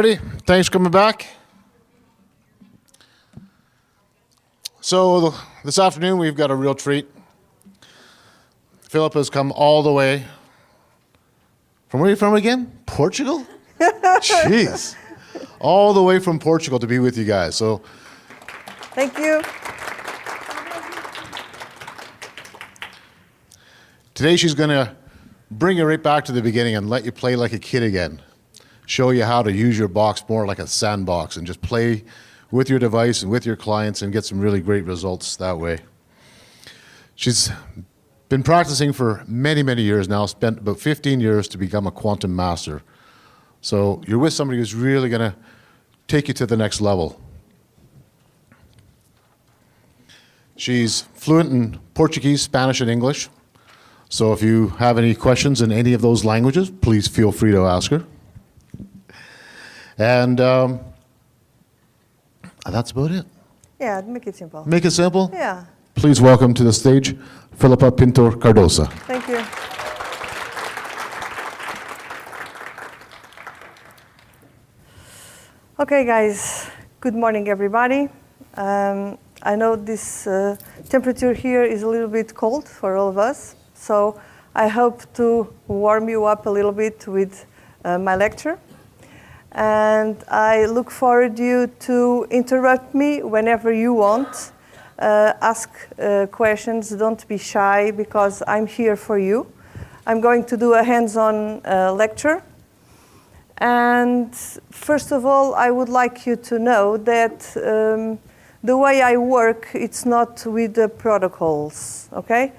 everybody. Thanks for coming back. So this afternoon, we've got a real treat. Filipa has come all the way. From where are you from again? Portugal? Jeez. All the way from Portugal to be with you guys. So, thank you. Today she's going to bring you right back to the beginning and let you play like a kid again. Show you how to use your box more like a sandbox and just play with your device and with your clients and get some really great results that way. She's been practicing for many, many years now, spent about 15 years to become a quantum master. So you're with somebody who's really going to take you to the next level. She's fluent in Portuguese, Spanish, and English. So if you have any questions in any of those languages, please feel free to ask her. And that's about it. Yeah, make it simple. Make it simple? Yeah. Please welcome to the stage, Filipa Pinto Cardoso. Thank you. Okay, guys. Good morning, everybody. I know this temperature here is a little bit cold for all of us, so I hope to warm you up a little bit with my lecture. And I look forward you to interrupt me whenever you want. Ask questions, don't be shy, because I'm here for you. I'm going to do a hands-on lecture. And first of all, I would like you to know that the way I work, it's not with the protocols, okay?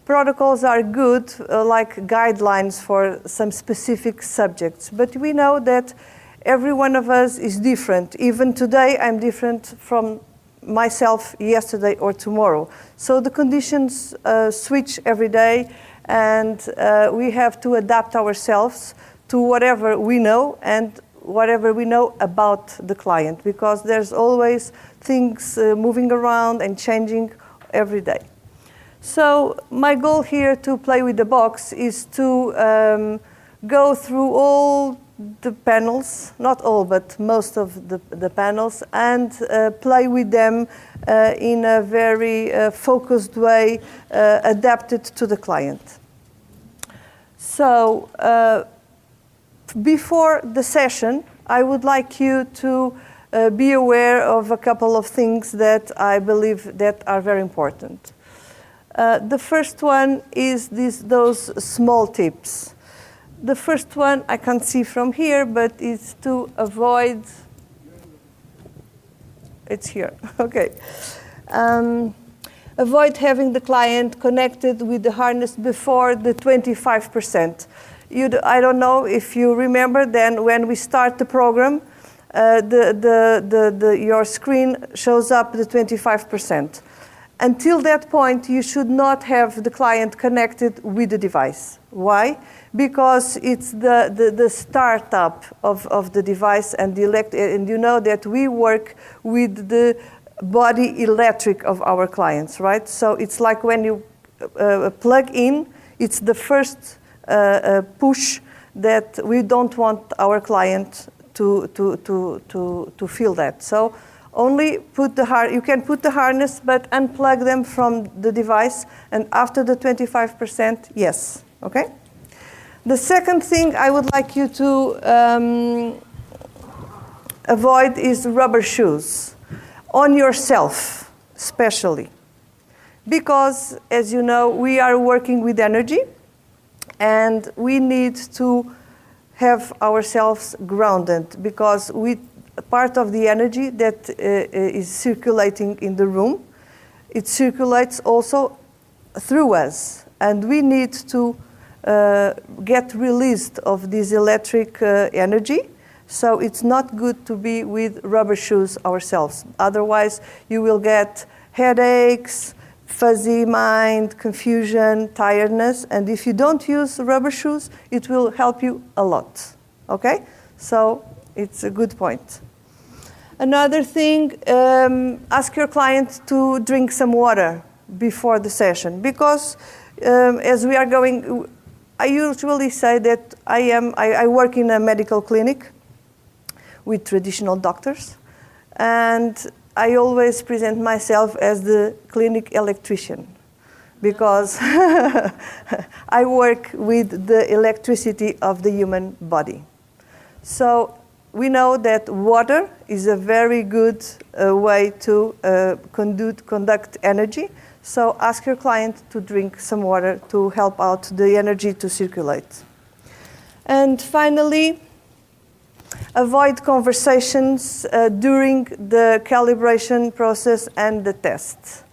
Protocols are good, like guidelines for some specific subjects, but we know that every one of us is different. Even today, I'm different from myself yesterday or tomorrow. So the conditions switch every day, and we have to adapt ourselves to whatever we know and whatever we know about the client, because there's always things moving around and changing every day. So my goal here to play with the box is to go through all the panels, not all, but most of the panels, and play with them in a very focused way, adapted to the client. So before the session, I would like you to be aware of a couple of things that I believe that are very important. The first one is those small tips. The first one I can't see from here, but it's to avoid, it's here, okay. Avoid having the client connected with the harness before the 25%. I don't know if you remember, then when we start the program, your screen shows up the 25%. Until that point, you should not have the client connected with the device. Why? Because it's the startup of the device, and and you know that we work with the body electric of our clients, right? So it's like when you plug in, it's the first push that we don't want our client to feel that. So only you can put the harness, but unplug them from the device, and after the 25%, yes, okay? The second thing I would like you to avoid is rubber shoes, on yourself especially. Because, as you know, we are working with energy, and we need to have ourselves grounded, because part of the energy that is circulating in the room, it circulates also through us, and we need to get released of this electric energy. So it's not good to be with rubber shoes ourselves. Otherwise, you will get headaches, fuzzy mind, confusion, tiredness, and if you don't use rubber shoes, it will help you a lot, okay? So it's a good point. Another thing, ask your client to drink some water before the session, because as we are going, I usually say that I work in a medical clinic. with traditional doctors. And I always present myself as the clinic electrician because I work with the electricity of the human body. So we know that water is a very good way to conduct energy. So ask your client to drink some water to help out the energy to circulate. And finally, avoid conversations during the calibration process and the test.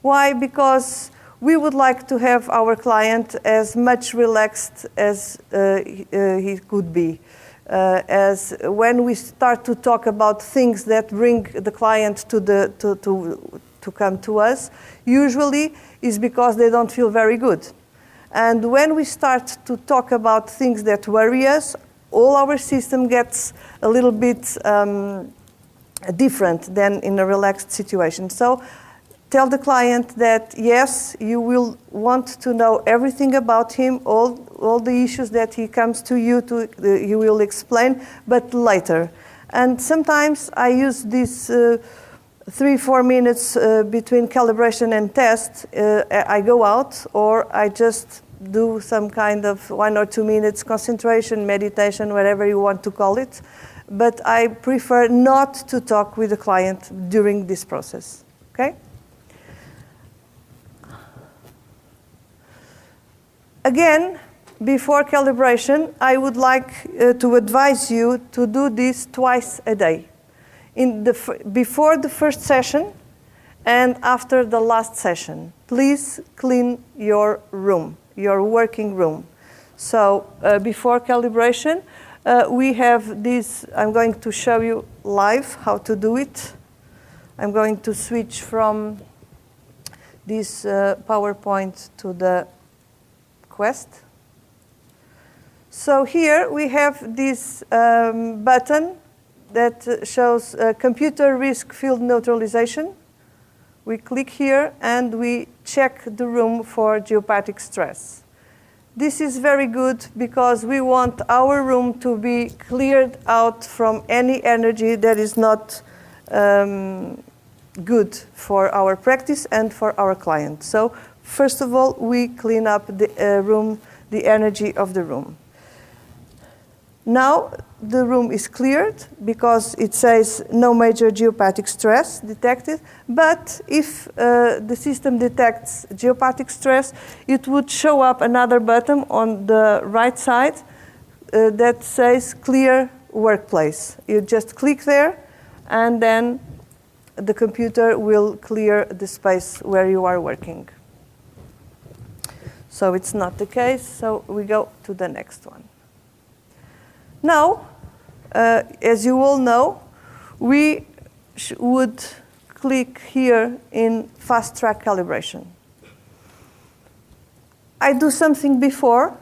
Why? Because we would like to have our client as much relaxed as he could be. As when we start to talk about things that bring the client to come to us, usually is because they don't feel very good. And when we start to talk about things that worry us, all our system gets a little bit different than in a relaxed situation. So tell the client that, yes, you will want to know everything about him, all the issues that he comes to you, you will explain, but later. And sometimes I use these 3-4 minutes between calibration and test. I go out, or I just do some kind of 1 or 2 minutes concentration, meditation, whatever you want to call it. But I prefer not to talk with the client during this process, okay? Again, before calibration, I would like to advise you to do this twice a day. Before the first session and after the last session. Please clean your room, your working room. So before calibration, we have this. I'm going to show you live how to do it. I'm going to switch from this PowerPoint to the Quest. So here we have this button that shows computer risk field neutralization. We click here and we check the room for geopathic stress. This is very good because we want our room to be cleared out from any energy that is not good for our practice and for our client. So first of all, we clean up the room, the energy of the room. Now the room is cleared because it says no major geopathic stress detected. But if the system detects geopathic stress, it would show up another button on the right side that says clear workplace. You just click there, and then the computer will clear the space where you are working. So it's not the case, so we go to the next one. Now, as you all know, we would click here in fast track calibration. I do something before,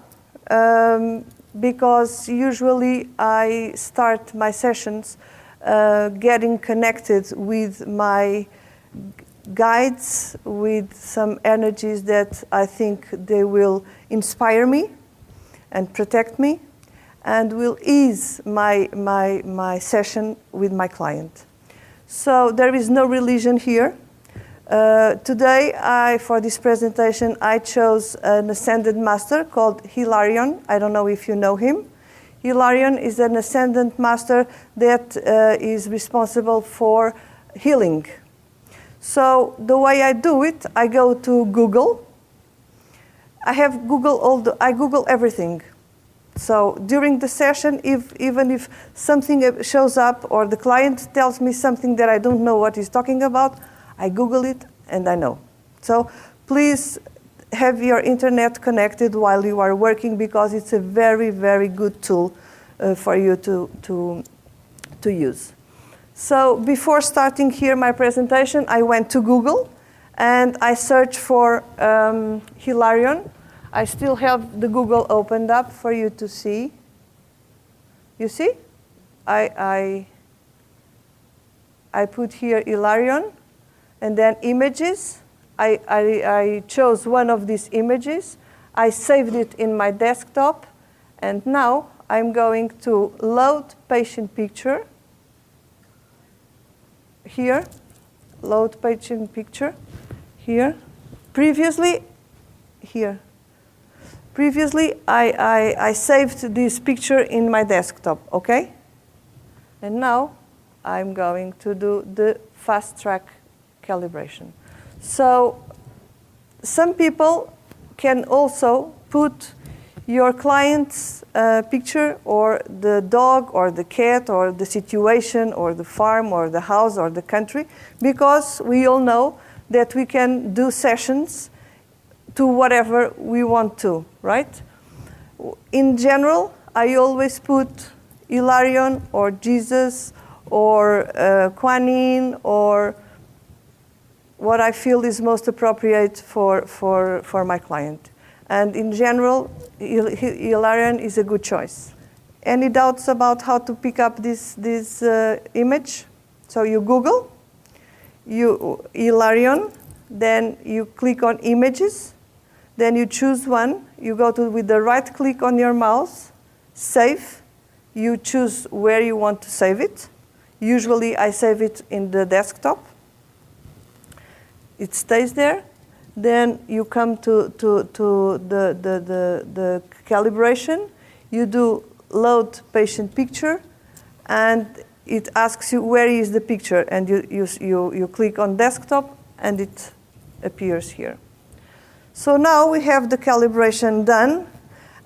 because usually I start my sessions getting connected with my guides, with some energies that I think they will inspire me and protect me, and will ease my session with my client. So there is no religion here. Today, for this presentation, I chose an Ascended Master called Hilarion. I don't know if you know him. Hilarion is an Ascendant Master that is responsible for healing. So the way I do it, I go to Google. I Google everything. So during the session, even if something shows up or the client tells me something that I don't know what he's talking about, I Google it and I know. So please have your internet connected while you are working, because it's a very, very good tool for you to use. So before starting here my presentation, I went to Google and I searched for Hilarion. I still have the Google opened up for you to see. You see? I put here Hilarion and then images. I chose one of these images. I saved it in my desktop, and now I'm going to load patient picture. here, load patient picture, here. Previously, here. Previously, I saved this picture in my desktop, okay? And now I'm going to do the fast track calibration. So some people can also put your client's picture or the dog or the cat or the situation or the farm or the house or the country, because we all know that we can do sessions to whatever we want to, right? In general, I always put Hilarion or Jesus or Kuan Yin or what I feel is most appropriate for my client. And in general, Hilarion is a good choice. Any doubts about how to pick up this image? So you Google, Hilarion, then you click on images, then you choose one, you go to with the right click on your mouse, save, you choose where you want to save it. Usually I save it in the desktop. It stays there. Then you come to the calibration. You do load patient picture, and it asks you where is the picture, and you click on desktop, and it appears here. So now we have the calibration done,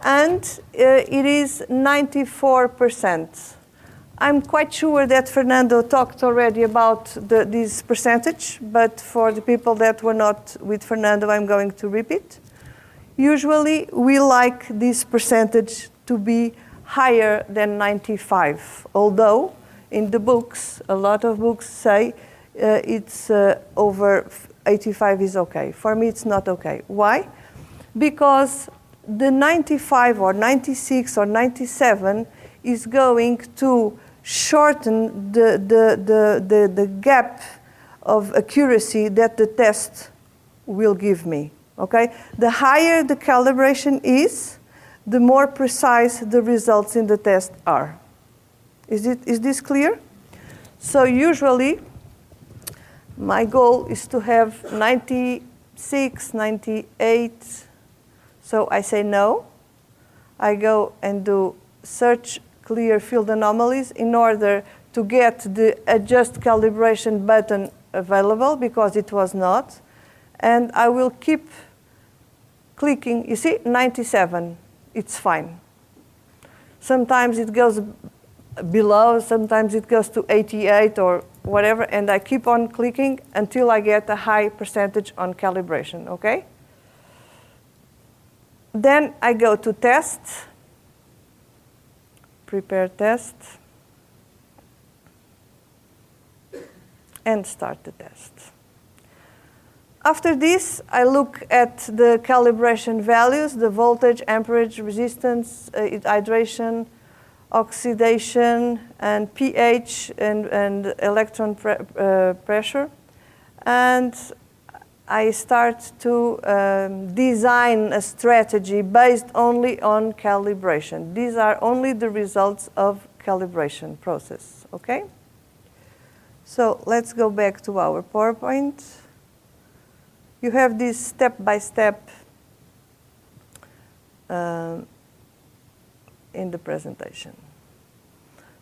and it is 94%. I'm quite sure that Fernando talked already about this percentage, but for the people that were not with Fernando, I'm going to repeat. Usually, we like this percentage to be higher than 95, although in the books, a lot of books say it's over 85 is okay. For me, it's not okay. Why? Because the 95 or 96 or 97 is going to shorten the gap of accuracy that the test will give me, okay? The higher the calibration is, the more precise the results in the test are. Is this clear? So usually, my goal is to have 96, 98. So I say no. I go and do search clear field anomalies in order to get the adjust calibration button available, because it was not. And I will keep clicking. You see, 97, it's fine. Sometimes it goes below, sometimes it goes to 88 or whatever, and I keep on clicking until I get a high percentage on calibration, okay? Then I go to test, prepare test, and start the test. After this, I look at the calibration values, the voltage, amperage, resistance, hydration, oxidation, and pH, and electron pressure. And I start to design a strategy based only on calibration. These are only the results of calibration process, okay? So let's go back to our PowerPoint. You have this step-by-step in the presentation.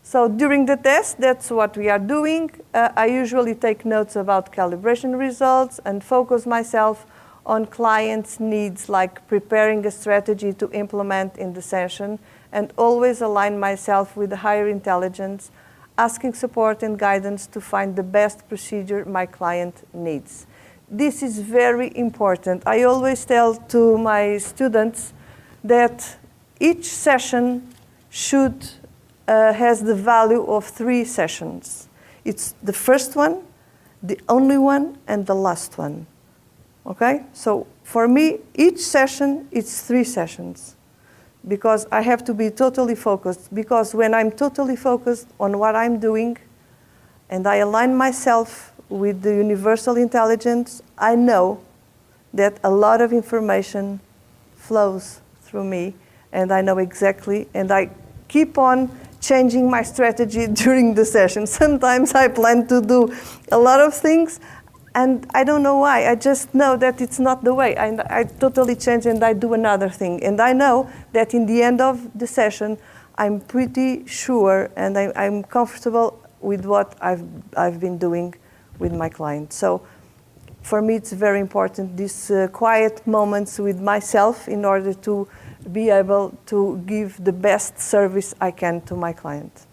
So during the test, that's what we are doing. I usually take notes about calibration results and focus myself on clients' needs, like preparing a strategy to implement in the session, and always align myself with the higher intelligence, asking support and guidance to find the best procedure my client needs. This is very important. I always tell to my students that each session should has the value of 3 sessions. It's the first one, the only one, and the last one. Okay? So for me, each session is 3 sessions, because I have to be totally focused. Because when I'm totally focused on what I'm doing and I align myself with the universal intelligence, I know that a lot of information flows through me, and I know exactly, and I keep on changing my strategy during the session. Sometimes I plan to do a lot of things, and I don't know why. I just know that it's not the way. I totally change and I do another thing. And I know that in the end of the session, I'm pretty sure and I'm comfortable with what I've been doing with my client. So for me, it's very important, these quiet moments with myself in order to be able to give the best service I can to my client.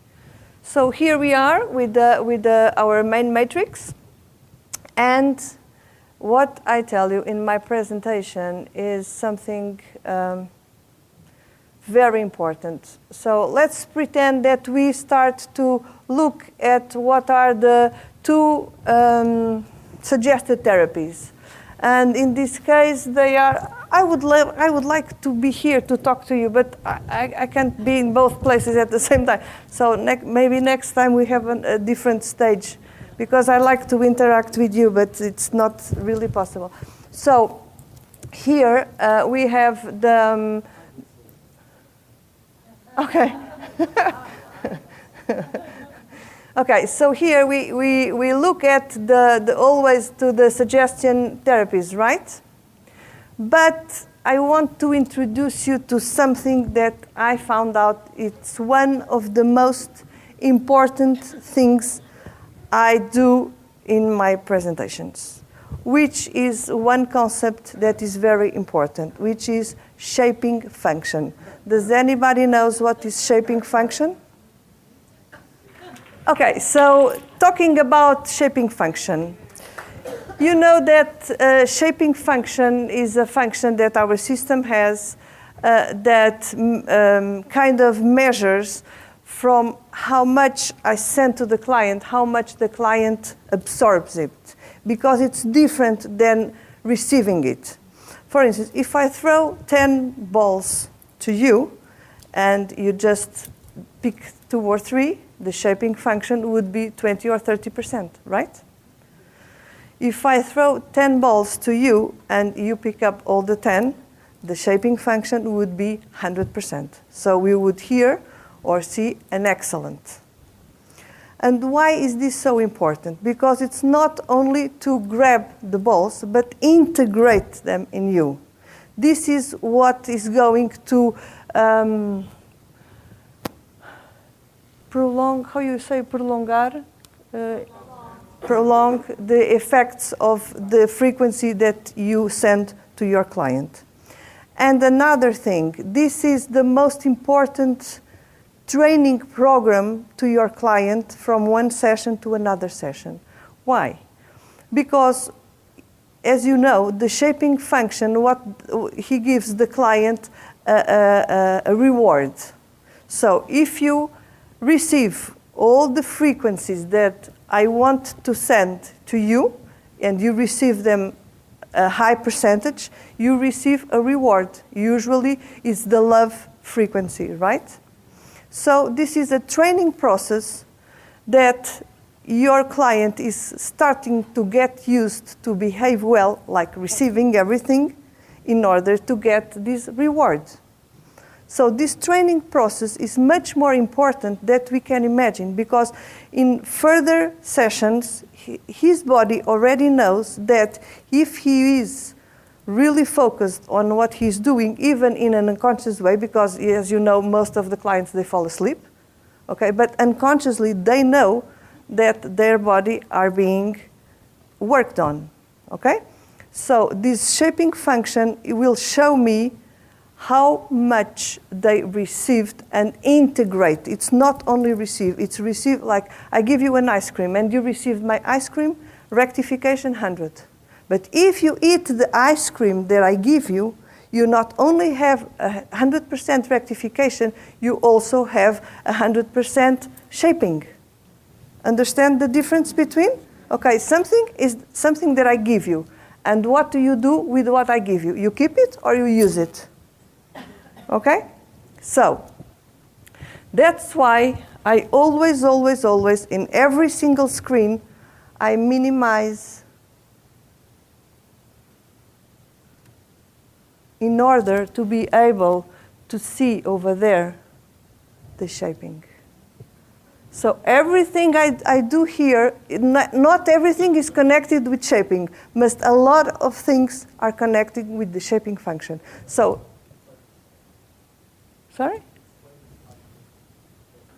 So here we are with our main matrix. And what I tell you in my presentation is something very important. So let's pretend that we start to look at what are the two suggested therapies. And in this case, they are, I would like to be here to talk to you, but I can't be in both places at the same time. So maybe next time we have a different stage, because I like to interact with you, but it's not really possible. So here we have the, okay. Okay, so here we look at the always to the suggestion therapies, right? But I want to introduce you to something that I found out it's one of the most important things I do in my presentations, which is one concept that is very important, which is shaping function. Does anybody knows what is shaping function? Okay, so talking about shaping function, you know that shaping function is a function that our system has that kind of measures from how much I send to the client, how much the client absorbs it, because it's different than receiving it. For instance, if I throw 10 balls to you and you just pick 2 or 3, the shaping function would be 20 or 30%, right? If I throw 10 balls to you and you pick up all the 10, the shaping function would be 100%. So we would hear or see an excellent. And why is this so important? Because it's not only to grab the balls, but integrate them in you. This is what is going to prolong, how you say prolongar? Prolong the effects of the frequency that you send to your client. And another thing, this is the most important training program to your client from one session to another session. Why? Because, as you know, the shaping function, what he gives the client a reward. So if you receive all the frequencies that I want to send to you, and you receive them a high percentage, you receive a reward. Usually it's the love frequency, right? So this is a training process that your client is starting to get used to behave well, like receiving everything in order to get this reward. So this training process is much more important than we can imagine, because in further sessions, his body already knows that if he is really focused on what he's doing, even in an unconscious way, because as you know, most of the clients, they fall asleep, okay? But unconsciously, they know that their body are being worked on, okay? So this shaping function, it will show me how much they received and integrate. It's not only receive, it's receive, like I give you an ice cream and you received my ice cream, rectification 100. But if you eat the ice cream that I give you, you not only have 100% rectification, you also have 100% shaping. Understand the difference between? Okay, something is something that I give you. And what do you do with what I give you? You keep it or you use it? Okay? So, that's why I always, in every single screen, I minimize in order to be able to see over there the shaping. So everything I do here, not everything is connected with shaping. A lot of things are connected with the shaping function. So, sorry?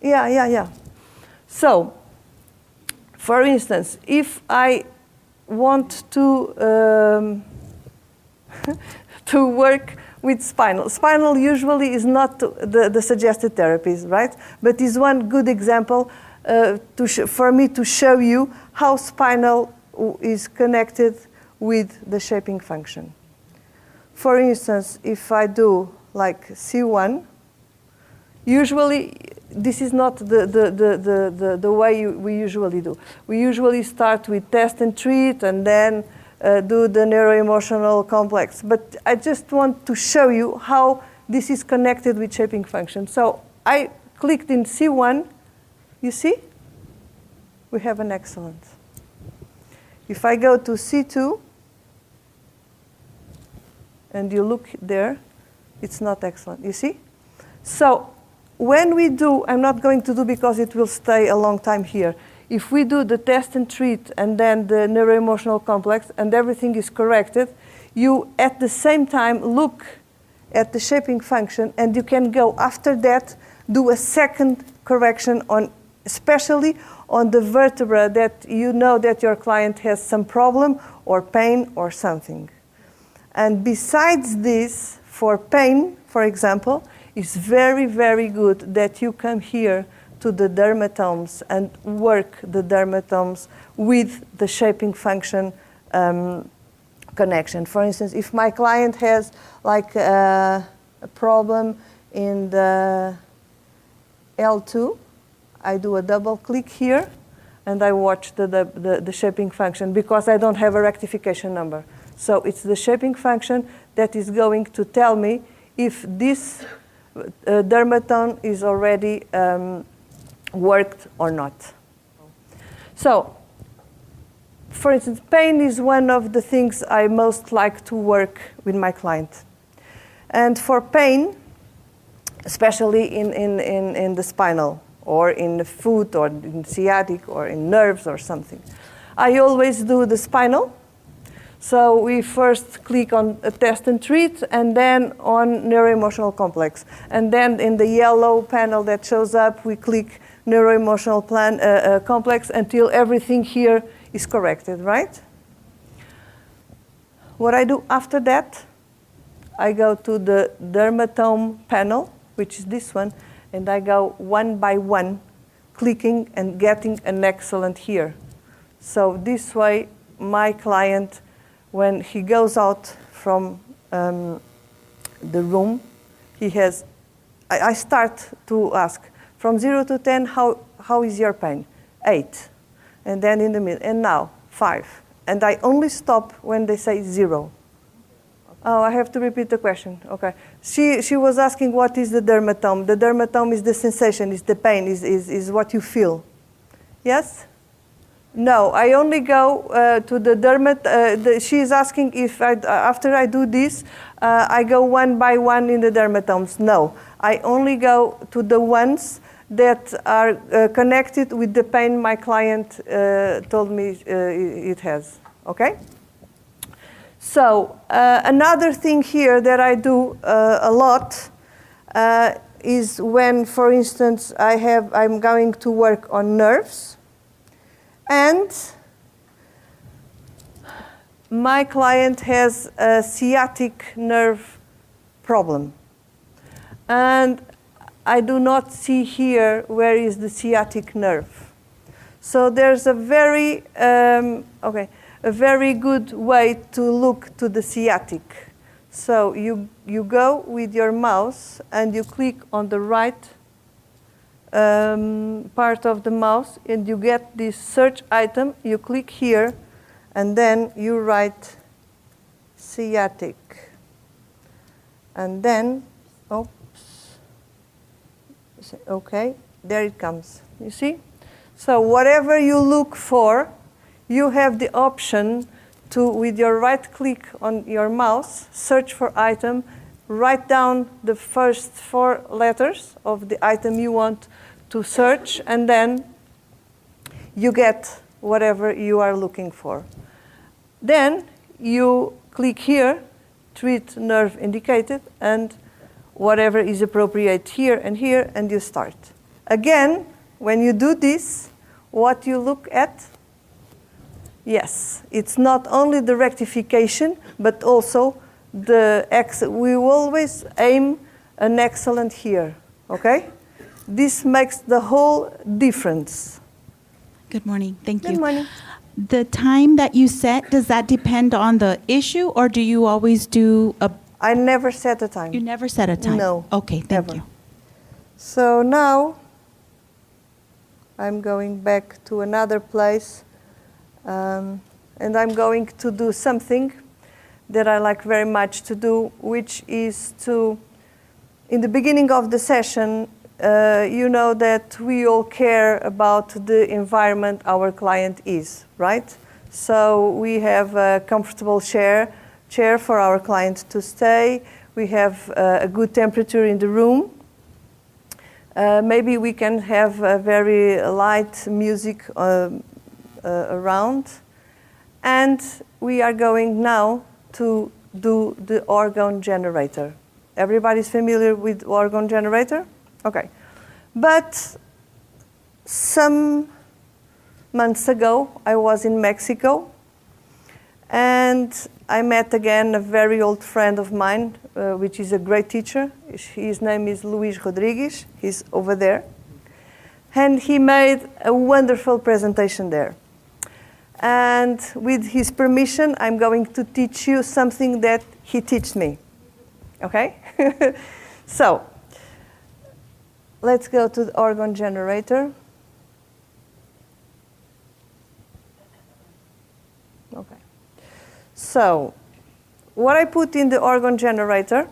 Yeah. So, for instance, if I want to to work with spinal. Spinal usually is not the suggested therapies, right? But is one good example for me to show you how spinal is connected with the shaping function. For instance, if I do like C1, usually this is not the way we usually do. We usually start with test and treat and then do the neuroemotional complex. But I just want to show you how this is connected with shaping function. So I clicked in C1. You see? We have an excellent. If I go to C2, and you look there, it's not excellent. You see? So when we do, I'm not going to do because it will stay a long time here. If we do the test and treat and then the neuroemotional complex and everything is corrected, you at the same time look at the shaping function and you can go after that, do a second correction on, especially on the vertebra that you know that your client has some problem or pain or something. And besides this, for pain, for example, it's very, very good that you come here to the dermatomes and work the dermatomes with the shaping function connection. For instance, if my client has like a problem in the L2, I do a double click here and I watch the shaping function because I don't have a rectification number. So it's the shaping function that is going to tell me if this dermatome is already worked or not. So, for instance, pain is one of the things I most like to work with my client. And for pain, especially in the spinal, or in the foot, or in sciatic, or in nerves, or something, I always do the spinal. So we first click on a test and treat, and then on neuroemotional complex. And then in the yellow panel that shows up, we click neuroemotional complex until everything here is corrected, right? What I do after that, I go to the dermatome panel, which is this one, and I go one by one, clicking and getting an excellent here. So this way, my client, when he goes out from the room, he has, I start to ask, from 0 to 10, how is your pain? 8. And then in the middle, and now, 5. And I only stop when they say 0. Oh, I have to repeat the question. Okay. She was asking what is the dermatome. The dermatome is the sensation, is the pain, is what you feel. Yes? No, I only go to the dermat. She is asking if after I do this, I go one by one in the dermatomes. No, I only go to the ones that are connected with the pain my client told me it has. Okay? So another thing here that I do a lot is when, for instance, I'm going to work on nerves, and my client has a sciatic nerve problem, and I do not see here where is the sciatic nerve. So there's a very a very good way to look to the sciatic. So you go with your mouse and you click on the right part of the mouse and you get this search item. You click here and then you write sciatic. And then, oops, okay, there it comes. You see? So whatever you look for, you have the option to, with your right click on your mouse, search for item, write down the first 4 letters of the item you want to search, and then you get whatever you are looking for. Then you click here, treat nerve indicated, and whatever is appropriate here, and you start. Again, when you do this, what you look at, yes, it's not only the rectification, but also we always aim an excellent here, okay? This makes the whole difference. Good morning. Thank you. Good morning. The time that you set, does that depend on the issue, or do you always do a... I never set a time. You never set a time? No. Okay, thank never. you. So now I'm going back to another place, and I'm going to do something that I like very much to do, which is to, in the beginning of the session, you know that we all care about the environment our client is, right? So we have a comfortable chair for our client to stay. We have a good temperature in the room. Maybe we can have a very light music around. And we are going now to do the organ generator. Everybody's familiar with organ generator? Okay. But some months ago, I was in Mexico, and I met again a very old friend of mine, which is a great teacher. His name is Luis Rodrigues. He's over there. And he made a wonderful presentation there. And with his permission, I'm going to teach you something that he taught me. Okay? So, let's go to the organ generator. Okay. So, what I put in the organ generator,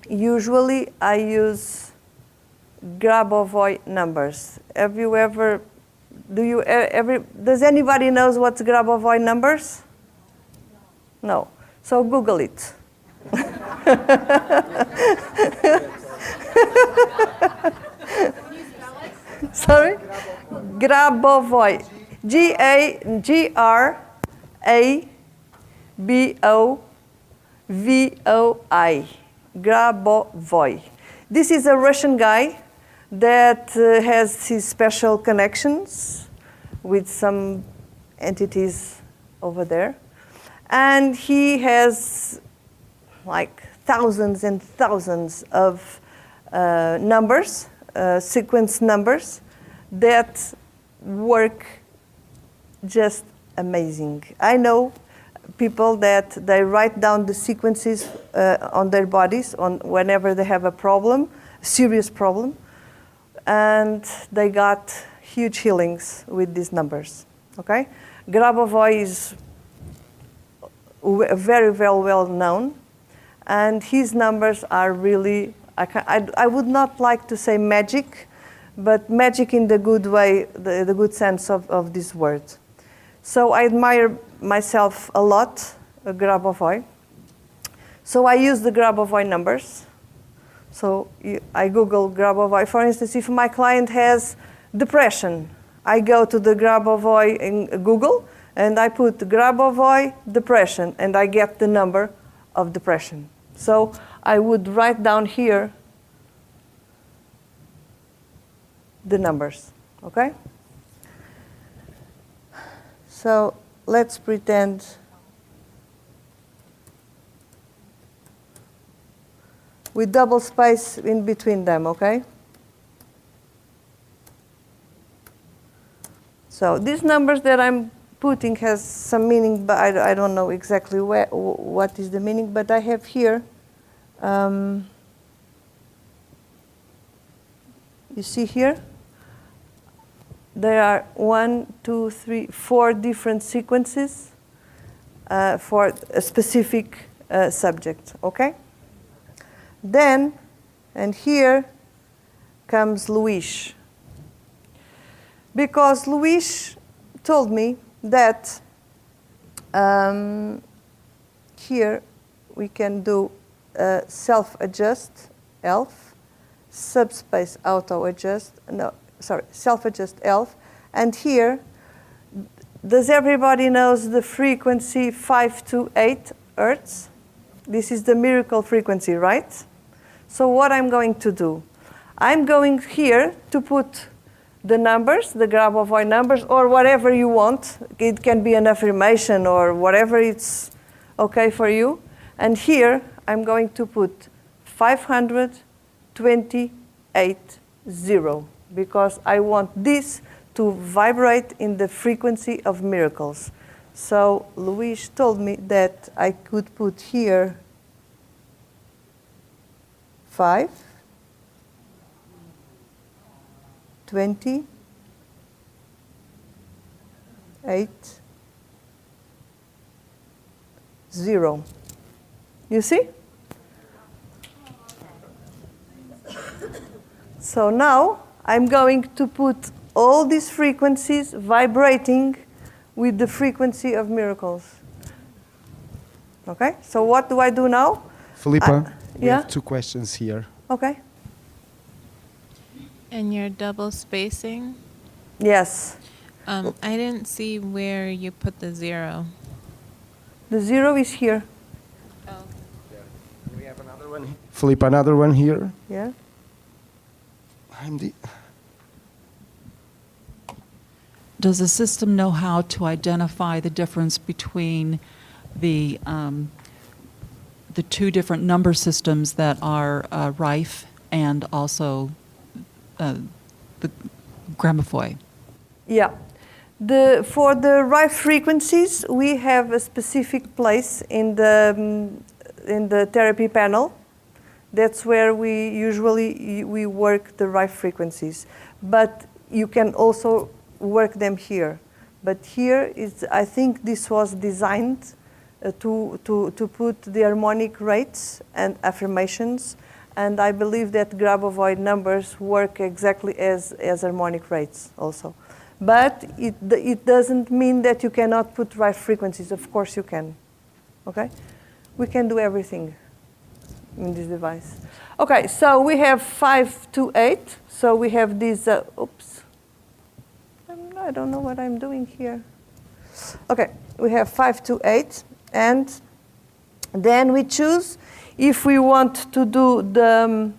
usually I use Grabovoi numbers. Have you ever, does anybody knows what's Grabovoi numbers? No. So Google it. Sorry? Grabovoi. Grabovoi. Grabovoi. This is a Russian guy that has his special connections with some entities over there. And he has like thousands and thousands of numbers, sequence numbers, that work just amazing. I know people that they write down the sequences on their bodies whenever they have a problem, a serious problem, and they got huge healings with these numbers. Okay, Grabovoi is very well known, and his numbers are really, I would not like to say magic, but magic in the good way, the good sense of this word. So I admire myself a lot, Grabovoi. So I use the Grabovoi numbers. So I Google Grabovoi. For instance, if my client has depression, I go to the Grabovoi in Google, and I put Grabovoi depression, and I get the number of depression. So I would write down here the numbers, okay? So let's pretend with double space in between them, okay? So these numbers that I'm putting has some meaning, but I don't know exactly what is the meaning, but I have here, you see here, there are 4 different sequences for a specific subject, okay? Then, and here comes Luis. Because Luis told me that here we can do self-adjust, ELF, subspace auto-adjust. No, self-adjust ELF. And here, does everybody knows the frequency 5 to 8 Hertz? This is the miracle frequency, right? So what I'm going to do, I'm going here to put the numbers, the Grabovoi numbers, or whatever you want. It can be an affirmation or whatever it's okay for you. And here, I'm going to put 528.0 because I want this to vibrate in the frequency of miracles. So Luis told me that I could put here 5, 20, 8, 0. You see? So now I'm going to put all these frequencies vibrating with the frequency of miracles. Okay? So what do I do now? Filipa, we yeah? have 2 questions here. Okay. And your double spacing, Yes. I didn't see where you put the 0. The 0 is here. We have another one. Filipa, another one here. Yeah. Does the system know how to identify the difference between the 2 different number systems that are Rife and also the Gramophone? Yeah. For the Rife frequencies, we have a specific place in the therapy panel. That's where we usually work the Rife frequencies. But you can also work them here. But here is, I think this was designed to put the harmonic rates and affirmations. And I believe that Grabovoi numbers work exactly as harmonic rates also. But it doesn't mean that you cannot put Rife frequencies. Of course you can. Okay? We can do everything in this device. Okay, so we have 5 to 8. So we have these, oops. I don't know what I'm doing here. Okay, we have 5 to 8. And then we choose if we want to do the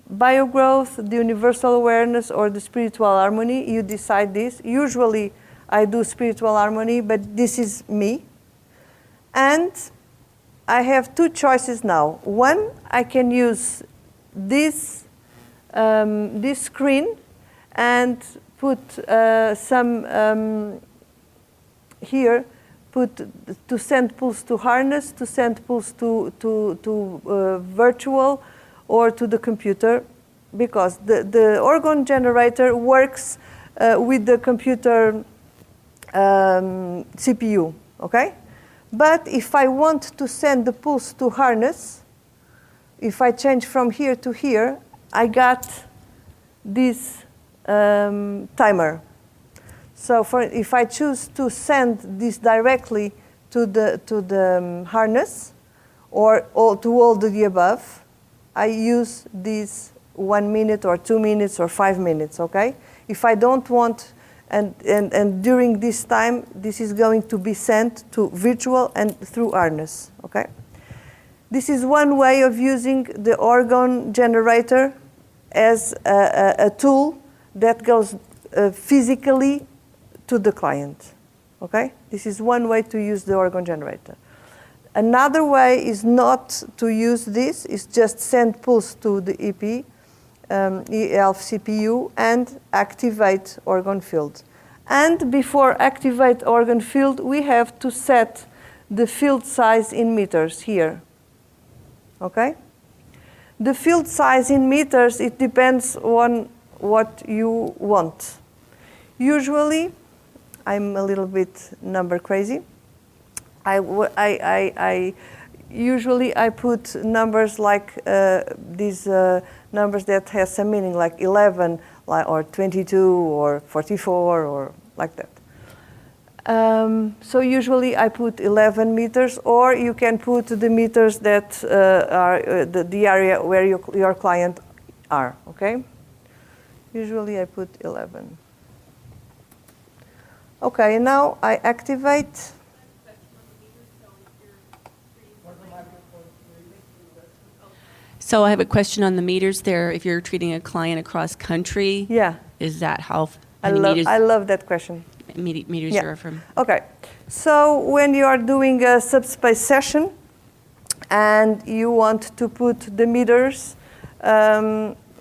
biogrowth, the universal awareness, or the spiritual harmony. You decide this. Usually I do spiritual harmony, but this is me. And I have 2 choices now. One, I can use this screen and put some here, put to send pulse to harness, to send pulse to virtual, or to the computer, because the organ generator works with the computer CPU, okay? But if I want to send the pulse to harness, if I change from here to here, I got this timer. So if I choose to send this directly to the harness, or to all the above, I use this 1 minute or 2 minutes or 5 minutes, okay? If I don't want, and during this time, this is going to be sent to virtual and through harness, okay? This is one way of using the organ generator as a tool that goes physically to the client, okay? This is one way to use the organ generator. Another way is not to use this, is just send pulse to the EP, ELF CPU, and activate organ field. And before activate organ field, we have to set the field size in meters here, okay? The field size in meters, it depends on what you want. Usually, I'm a little bit number crazy. Usually I put numbers like these numbers that have some meaning, like 11, or 22, or 44, or like that. So usually I put 11 meters, or you can put the meters that are the area where your client are, okay? Usually I put 11. Okay, now I activate. So I have a question on the meters there. If you're treating a client across country, Yeah, is that how I many meters, love that question. meters Yeah. you are from? Okay, so when you are doing a subspace session and you want to put the meters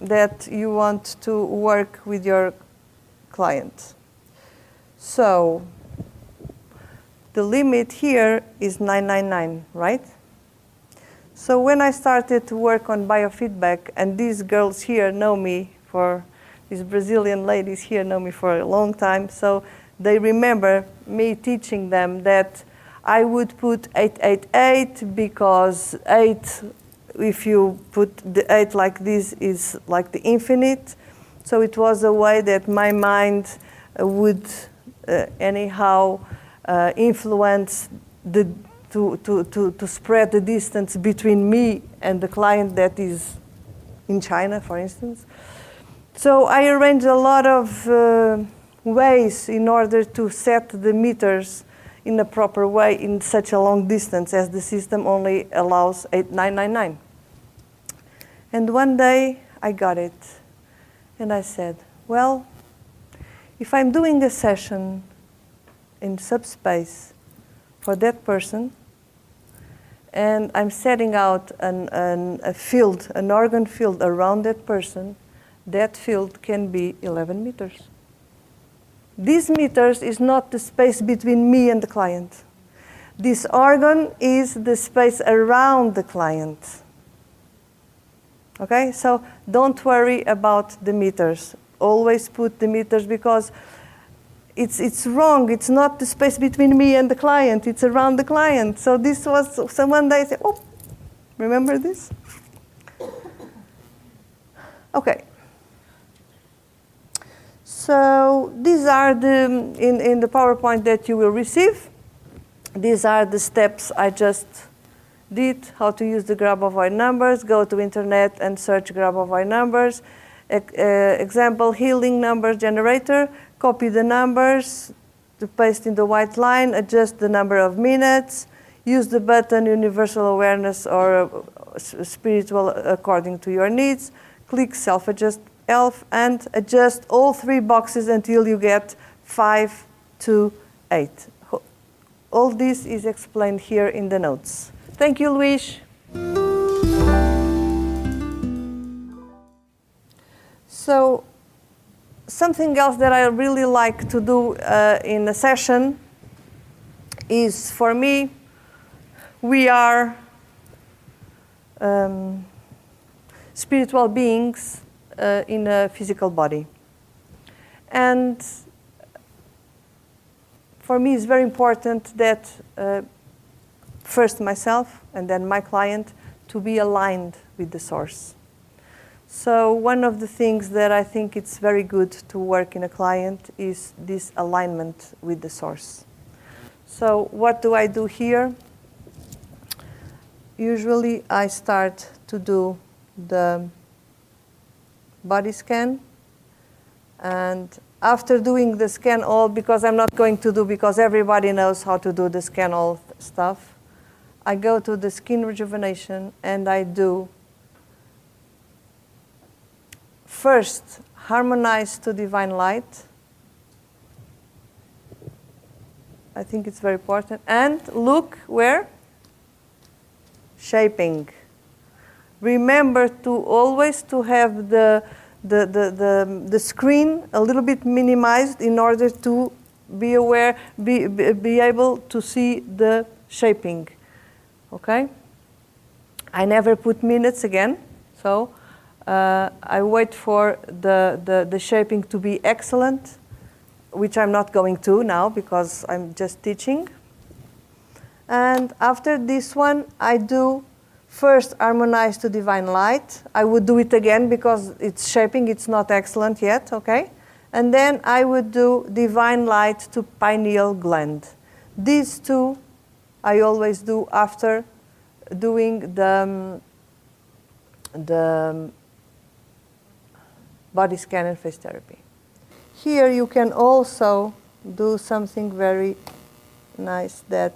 that you want to work with your client. So the limit here is 999, right? So when I started to work on biofeedback, and these girls here know me these Brazilian ladies here know me for a long time, so they remember me teaching them that I would put 888 because 8, if you put the 8 like this, is like the infinite. So it was a way that my mind would anyhow influence to spread the distance between me and the client that is in China, for instance. So I arranged a lot of ways in order to set the meters in a proper way in such a long distance, as the system only allows 8999. And one day I got it, and I said, well, if I'm doing a session in subspace for that person, and I'm setting out a field, an organ field around that person, that field can be 11 meters. These meters is not the space between me and the client. This organ is the space around the client. Okay, so don't worry about the meters. Always put the meters, because it's wrong. It's not the space between me and the client. It's around the client. So this was, so one day I said, oh, remember this? Okay. So these are in the PowerPoint that you will receive. These are the steps I just did, how to use the Grabovoi numbers. Go to internet and search Grabovoi numbers. Example, healing numbers generator. Copy the numbers to paste in the white line. Adjust the number of minutes. Use the button universal awareness or spiritual according to your needs. Click self-adjust ELF and adjust all 3 boxes until you get 5 to 8. All this is explained here in the notes. Thank you, Luis. So something else that I really like to do in a session is, for me, we are spiritual beings in a physical body. And for me, it's very important that first myself and then my client to be aligned with the source. So one of the things that I think it's very good to work in a client is this alignment with the source. So what do I do here? Usually I start to do the body scan, and after doing the scan all, because I'm not going to do, because everybody knows how to do the scan all stuff, I go to the skin rejuvenation and I do first harmonize to divine light. I think it's very important. And look where? Shaping. Remember to always to have the screen a little bit minimized in order to be aware, be able to see the shaping. Okay? I never put minutes again, so I wait for the shaping to be excellent, which I'm not going to now because I'm just teaching. And after this one, I do first harmonize to divine light. I would do it again because it's shaping, it's not excellent yet, okay? And then I would do divine light to pineal gland. These two I always do after doing the body scan and face therapy. Here you can also do something very nice that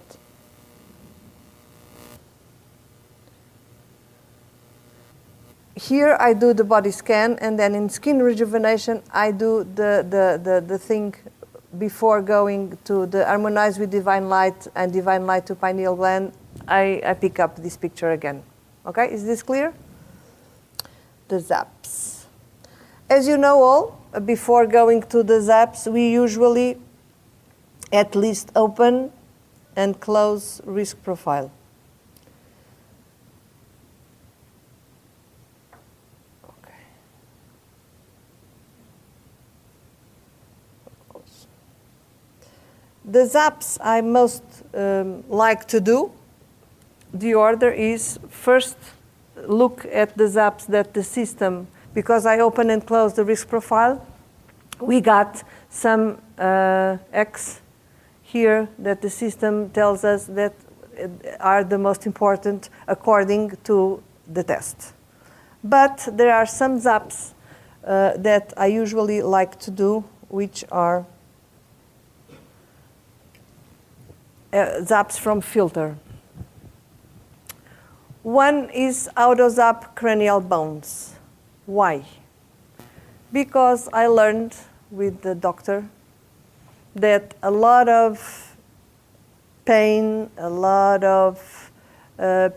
here I do the body scan, and then in skin rejuvenation I do the thing before going to the harmonize with divine light and divine light to pineal gland. I pick up this picture again. Okay, is this clear? The zaps. As you know all, before going to the zaps, we usually at least open and close risk profile. Okay. The zaps I most like to do, the order is first look at the zaps that the system, because I open and close the risk profile, we got some X here that the system tells us that are the most important according to the test. But there are some zaps that I usually like to do, which are zaps from filter. One is AutoZap cranial bones. Why? Because I learned with the doctor that a lot of pain, a lot of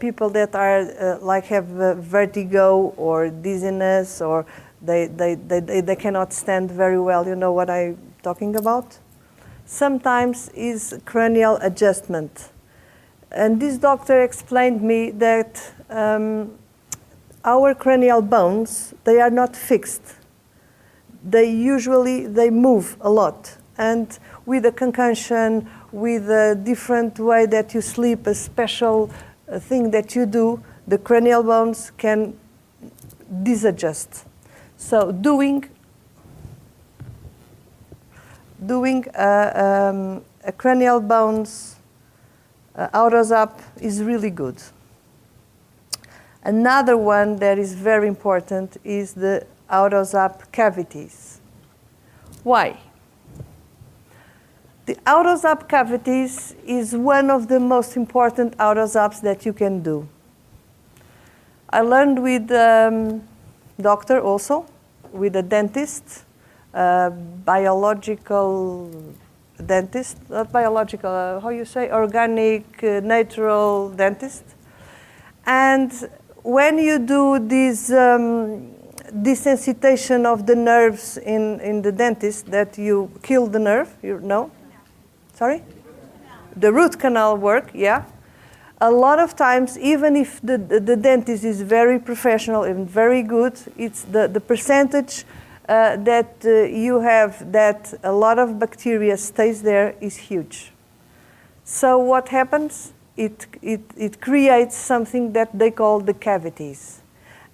people that are like have vertigo or dizziness, or they cannot stand very well. You know what I'm talking about? Sometimes is cranial adjustment. And this doctor explained me that our cranial bones, they are not fixed. They move a lot. And with a concussion, with a different way that you sleep, a special thing that you do, the cranial bones can disadjust. So doing a cranial bones AutoZap is really good. Another one that is very important is the AutoZap cavities. Why? The AutoZap cavities is one of the most important AutoZaps that you can do. I learned with doctor also, with a dentist, biological dentist, not biological, how you say, organic, natural dentist. And when you do this desensitization of the nerves in the dentist, that you kill the nerve, you know? Sorry? The root canal work, yeah. A lot of times, even if the dentist is very professional and very good, it's the percentage that you have that a lot of bacteria stays there is huge. So what happens? It creates something that they call the cavities.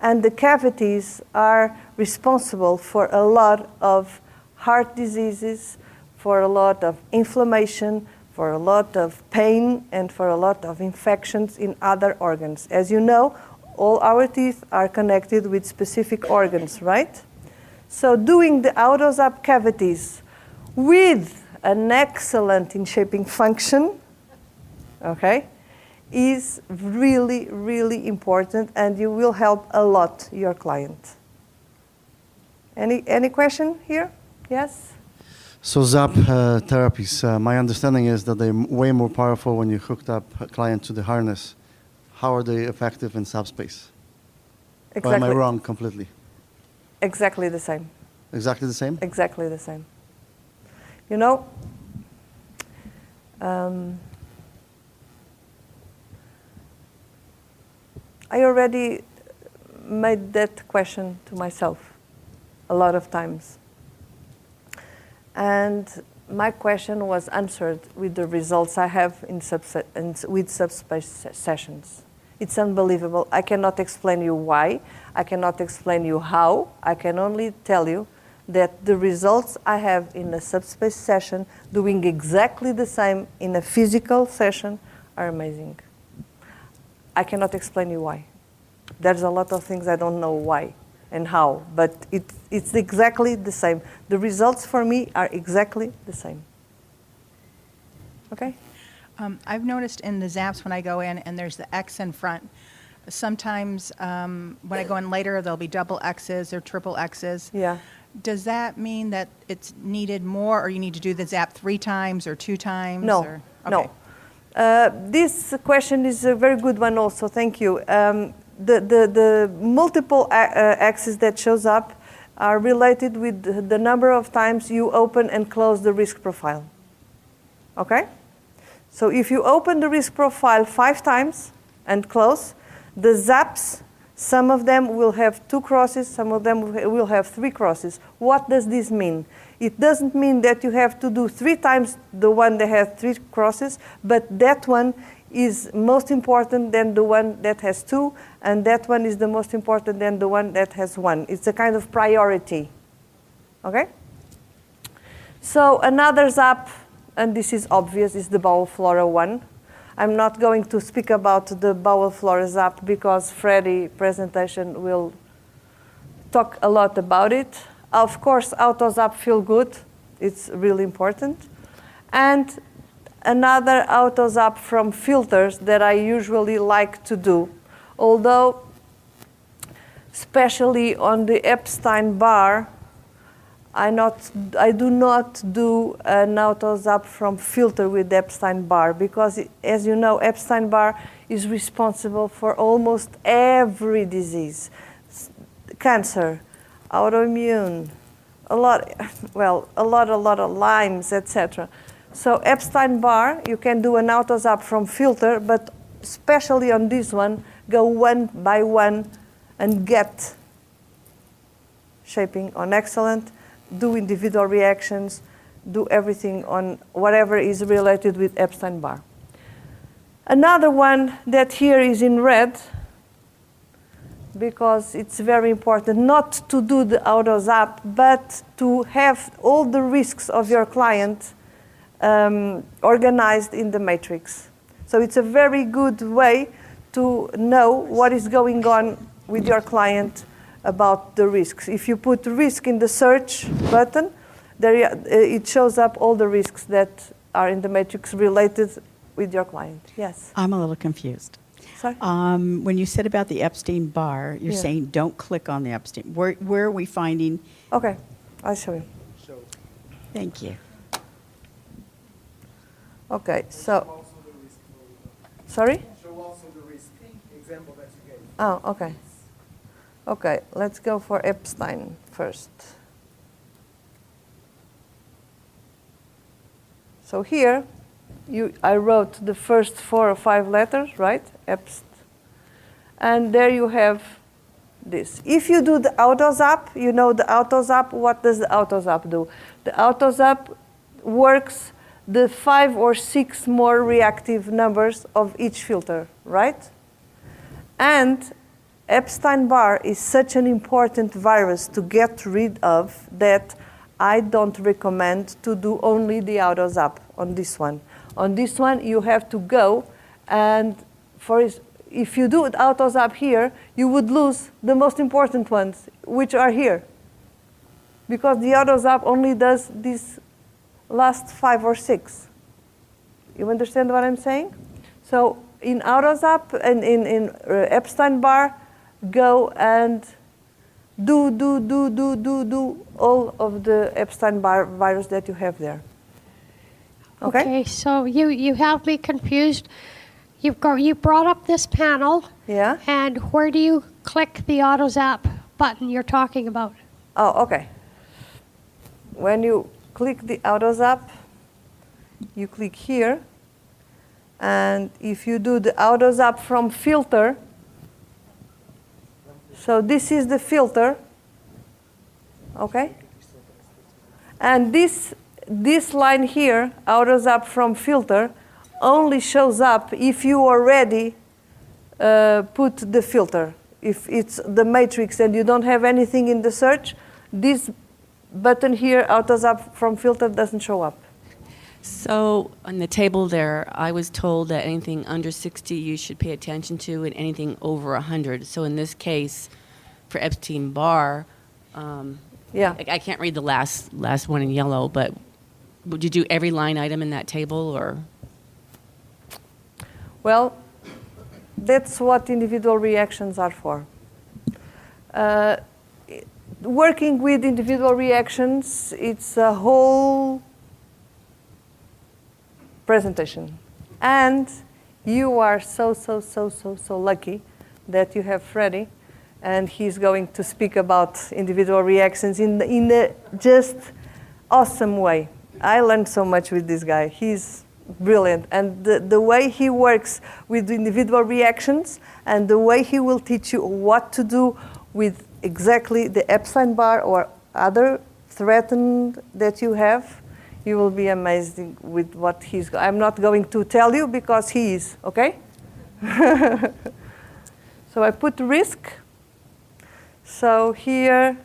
And the cavities are responsible for a lot of heart diseases, for a lot of inflammation, for a lot of pain, and for a lot of infections in other organs. As you know, all our teeth are connected with specific organs, right? So doing the AutoZap cavities with an excellent in shaping function, okay, is really, really important, and you will help a lot your client. Any question here? Yes? So ZAP therapies, my understanding is that they're way more powerful when you hooked up a client to the harness. How are they effective in subspace? Exactly. Or am I wrong completely? Exactly the same. Exactly the same? Exactly the same. You know, I already made that question to myself a lot of times. And my question was answered with the results I have with subspace sessions. It's unbelievable. I cannot explain you why. I cannot explain you how. I can only tell you that the results I have in a subspace session doing exactly the same in a physical session are amazing. I cannot explain you why. There's a lot of things I don't know why. and how, but it's exactly the same. The results for me are exactly the same. Okay? I've noticed in the zaps when I go in and there's the X in front, sometimes when I go in later, there'll be double X's or triple X's. Yeah. Does that mean that it's needed more, or you need to do the zap 3 times or 2 times? No, or? no. This question is a very good one also, thank you. The multiple axes that shows up are related with the number of times you open and close the risk profile. Okay? So if you open the risk profile 5 times and close, the zaps, some of them will have 2 crosses, some of them will have 3 crosses. What does this mean? It doesn't mean that you have to do 3 times the one that has 3 crosses, but that one is most important than the one that has 2, and that one is the most important than the one that has 1. It's a kind of priority. Okay? So another zap, and this is obvious, is the bowel flora one. I'm not going to speak about the bowel flora zap because Freddie's presentation will talk a lot about it. Of course, auto zap feel good. It's really important. And another auto zap from filters that I usually like to do, although especially on the Epstein bar, I do not do an auto zap from filter with Epstein bar because, as you know, Epstein bar is responsible for almost every disease, cancer, autoimmune, a lot of Lyme's, etc. So Epstein bar, you can do an auto zap from filter, but especially on this one, go one by one and get shaping on excellent. Do individual reactions, do everything on whatever is related with Epstein bar. Another one that here is in red, because it's very important not to do the auto zap, but to have all the risks of your client organized in the matrix. So it's a very good way to know what is going on with your client about the risks. If you put risk in the search button, it shows up all the risks that are in the matrix related with your client. Yes? I'm a little confused. Sorry? When you said about the Epstein bar, you're Yeah. saying don't click on the Epstein. Where are we finding? Okay, I'll show you. Thank you. Okay, so. Sorry? Show also the risk example that you gave. Oh, okay. Okay, let's go for Epstein first. So here, I wrote the first 4 or 5 letters, right? Epst. And there you have this. If you do the auto zap, you know the auto zap, what does the auto zap do? The auto zap works the 5 or 6 more reactive numbers of each filter, right? And Epstein bar is such an important virus to get rid of that I don't recommend to do only the auto zap on this one. On this one, you have to go, and if you do the auto zap here, you would lose the most important ones, which are here. Because the auto zap only does these last 5 or 6. You understand what I'm saying? So in auto zap and in Epstein bar, go and do all of the Epstein virus that you have there. Okay? So you have me confused. You brought up this panel. Yeah. And where do you click the auto zap button you're talking about? Oh, okay. When you click the auto zap, you click here, and if you do the auto zap from filter, so this is the filter, okay? And this line here, auto zap from filter, only shows up if you already put the filter. If it's the matrix and you don't have anything in the search, this button here, auto zap from filter, doesn't show up. So on the table there, I was told that anything under 60 you should pay attention to and anything over 100. So in this case, for Epstein-Barr, Yeah. I can't read the last one in yellow, but would you do every line item in that table, or? Well, that's what individual reactions are for. Working with individual reactions, it's a whole presentation. And you are so lucky that you have Freddie, and he's going to speak about individual reactions in a just awesome way. I learned so much with this guy. He's brilliant. And the way he works with individual reactions and the way he will teach you what to do with exactly the Epstein-Barr or other threatened that you have, you will be amazed with what I'm not going to tell you because he is, okay? So I put risk. So here,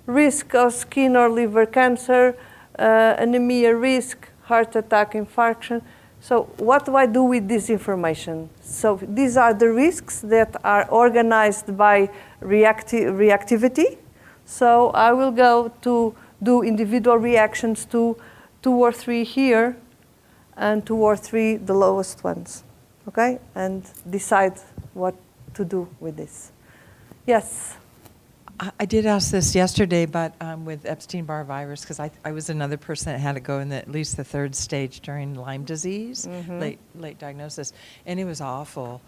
risk of skin or liver cancer, anemia risk, heart attack, infarction. So what do I do with this information? So these are the risks that are organized by reactivity. So I will go to do individual reactions to 2 or 3 here and 2 or 3 the lowest ones, okay? And decide what to do with this. Yes? I did ask this yesterday, but with Epstein-Barr virus, because I was another person that had to go in at least the 3rd stage during Lyme disease, late diagnosis, and it was awful.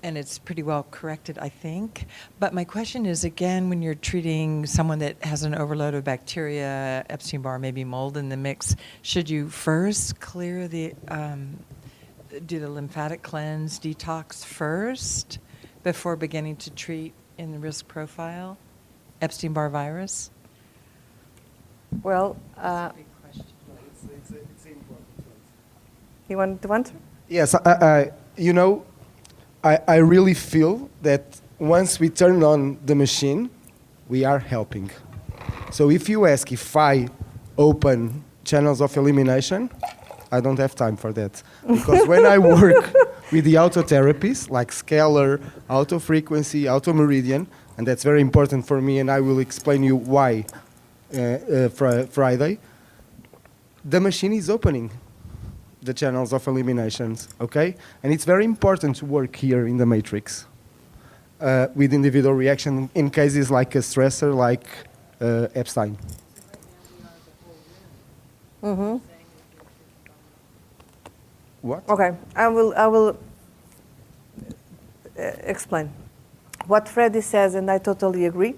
And it's pretty well corrected, I think. But my question is, again, when you're treating someone that has an overload of bacteria, Epstein-Barr, maybe mold in the mix, should you first clear do the lymphatic cleanse, detox first, before beginning to treat in the risk profile, Epstein-Barr virus? Well, It's important. you want to answer? Yes, you know, I really feel that once we turn on the machine, we are helping. So if you ask if I open channels of elimination, I don't have time for that. Because when I work with the autotherapies, like scalar, auto-frequency, auto-meridian, and that's very important for me, and I will explain you why Friday, the machine is opening the channels of eliminations, okay? And it's very important to work here in the matrix with individual reaction in cases like a stressor like Epstein. Mm-hmm. What? Okay, I will explain. What Freddie says, and I totally agree,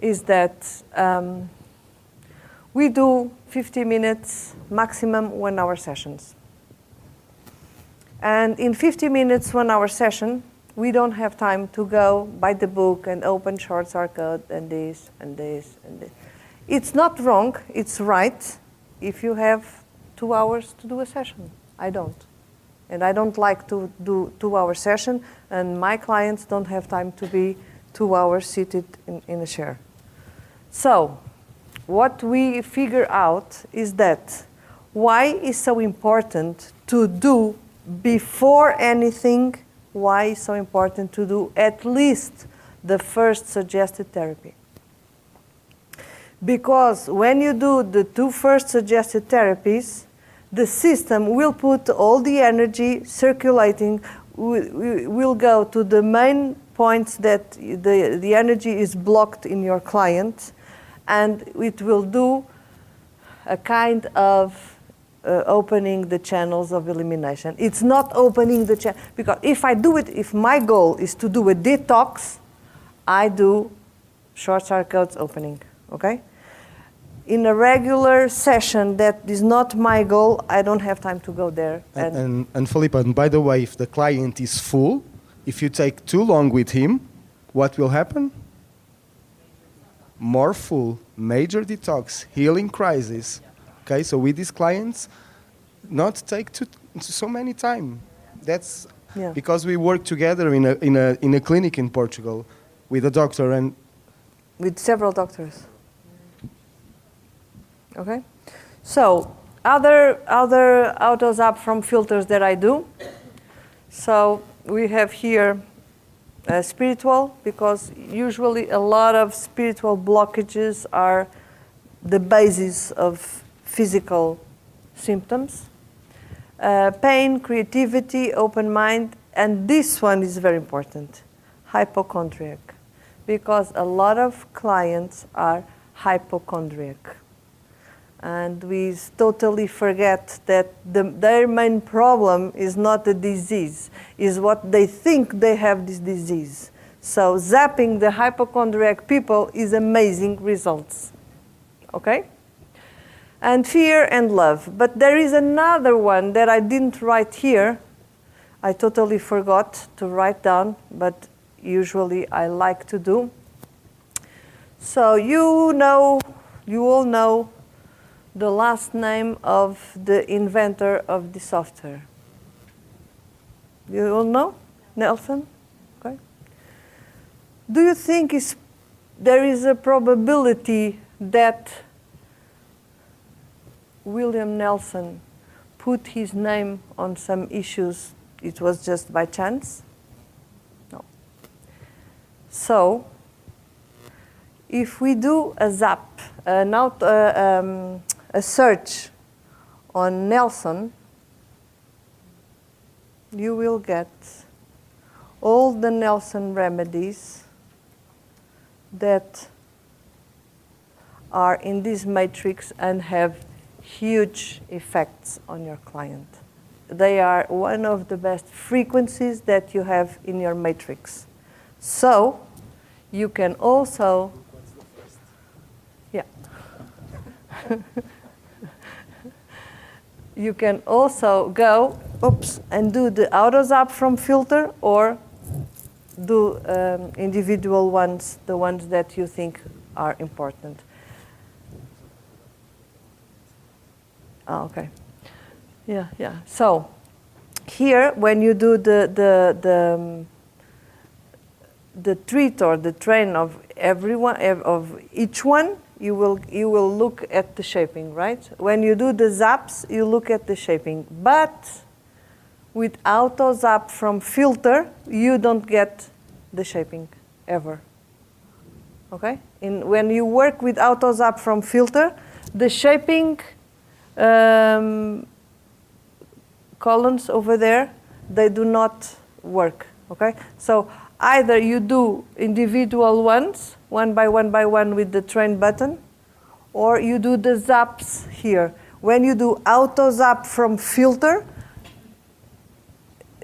is that we do 50 minutes maximum 1 hour sessions. And in 50 minutes 1 hour session, we don't have time to go buy the book and open short circuit and this and this and this. It's not wrong, it's right if you have 2 hours to do a session. I don't. And I don't like to do 2 hour session, and my clients don't have time to be 2 hours seated in a chair. So, what we figure out is that why is so important to do before anything, why is so important to do at least the first suggested therapy. Because when you do the 2 first suggested therapies, the system will put all the energy circulating, will go to the main points that the energy is blocked in your client, and it will do a kind of opening the channels of elimination. It's not opening the channel, because if my goal is to do a detox, I do short circuits opening, okay? In a regular session that is not my goal, I don't have time to go there. And Filipa, and by the way, if the client is full, if you take too long with him, what will happen? More full, major detox, healing crisis. Okay, so with these clients, not take so many time. That's because we work together in a clinic in Portugal with a doctor and with several doctors. Okay, so other autos up from filters that I do. So we have here Spiritual, because usually a lot of spiritual blockages are the basis of physical symptoms. Pain, creativity, open mind, and this one is very important, hypochondriac, because a lot of clients are hypochondriac. And we totally forget that their main problem is not the disease, is what they think they have this disease. So zapping the hypochondriac people is amazing results, okay? And fear and love. But there is another one that I didn't write here. I totally forgot to write down, but usually I like to do. So you all know the last name of the inventor of the software. You all know? Nelson? Okay. Do you think there is a probability that William Nelson put his name on some issues, it was just by chance? No. So, if we do a zap, a search on Nelson, you will get all the Nelson remedies that are in this matrix and have huge effects on your client. They are one of the best frequencies that you have in your matrix. So, you can also, yeah. You can also go, and do the auto zap from filter, or do individual ones, the ones that you think are important. Oh, okay. Yeah. So here, when you do the treat or the train of each one, you will look at the shaping, right? When you do the zaps, you look at the shaping. But with auto zap from filter, you don't get the shaping ever. Okay? When you work with auto zap from filter, the shaping columns over there, they do not work. Okay? So either you do individual ones, one by one with the train button, or you do the zaps here. When you do auto zap from filter,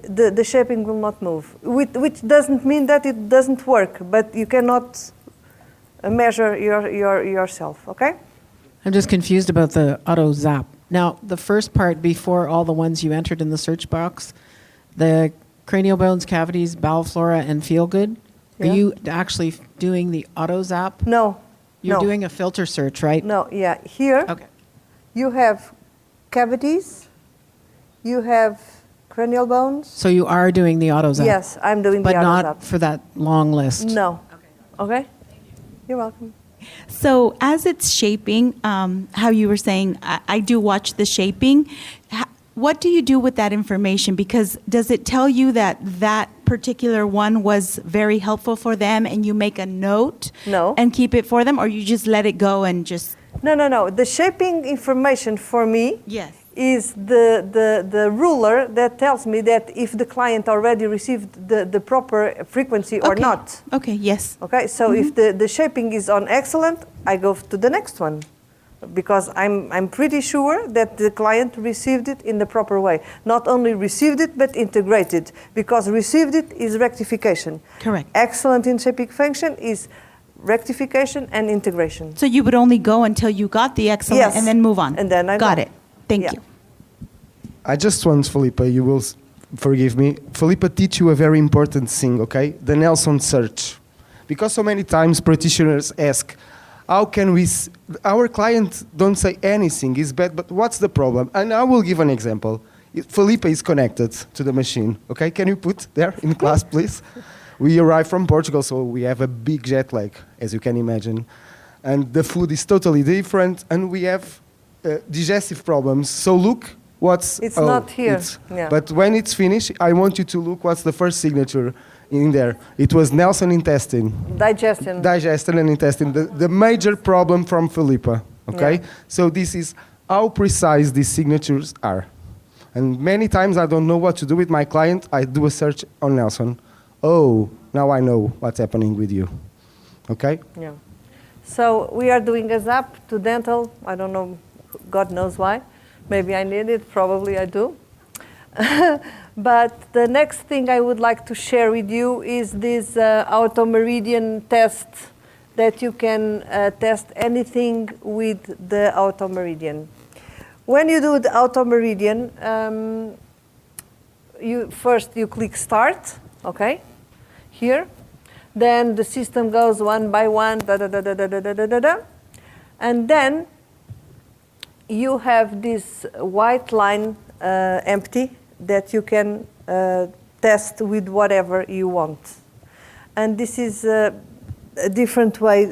the shaping will not move, which doesn't mean that it doesn't work, but you cannot measure yourself, okay? I'm just confused about the auto zap. Now, the first part before all the ones you entered in the search box, the cranial bones, cavities, bowel flora, and feel good. Yeah. Are you actually doing the auto zap? No. You're doing a filter search, right? No, yeah. Here, you have cavities, you have cranial bones. So you are doing the auto zap? Yes, I'm doing the but auto not zap. for that long list? No. Okay? You're welcome. So as it's shaping, how you were saying, I do watch the shaping. What do you do with that information? Because does it tell you that that particular one was very helpful for them and you make a note and keep it for them, or you just let it go and just... No. The shaping information for me is the ruler that tells me that if the client already received the proper frequency or not. Okay, yes. Okay, so if the shaping is on excellent, I go to the next one. Because I'm pretty sure that the client received it in the proper way. Not only received it, but integrated. Because received it is rectification. Correct. Excellent in shaping function is rectification and integration. So you would only go until you got the excellent and then move on. And then I got go. it. Thank you. I just want, Filipa, you will forgive me. Filipa teach you a very important thing, okay? The Nelson search. Because so many times practitioners ask, how can we, our client don't say anything is bad, but what's the problem? And I will give an example. Filipa is connected to the machine, okay? Can you put there in class, please? We arrived from Portugal, so we have a big jet lag, as you can imagine. And the food is totally different, and we have digestive problems. So look what's... It's not here. Yeah. But when it's finished, I want you to look what's the first signature in there. It was Nelson intestine. Digestion. Digestion and intestine. The major problem from Filipa. Okay? Yeah. So this is how precise these signatures are. And many times I don't know what to do with my client. I do a search on Nelson. Oh, now I know what's happening with you. Okay? Yeah. So we are doing a zap to dental. I don't know, God knows why. Maybe I need it, probably I do. But the next thing I would like to share with you is this automeridian test that you can test anything with the automeridian. When you do the automeridian, first you click start, okay, here. Then the system goes one by one, and then you have this white line empty that you can test with whatever you want. And this is a different way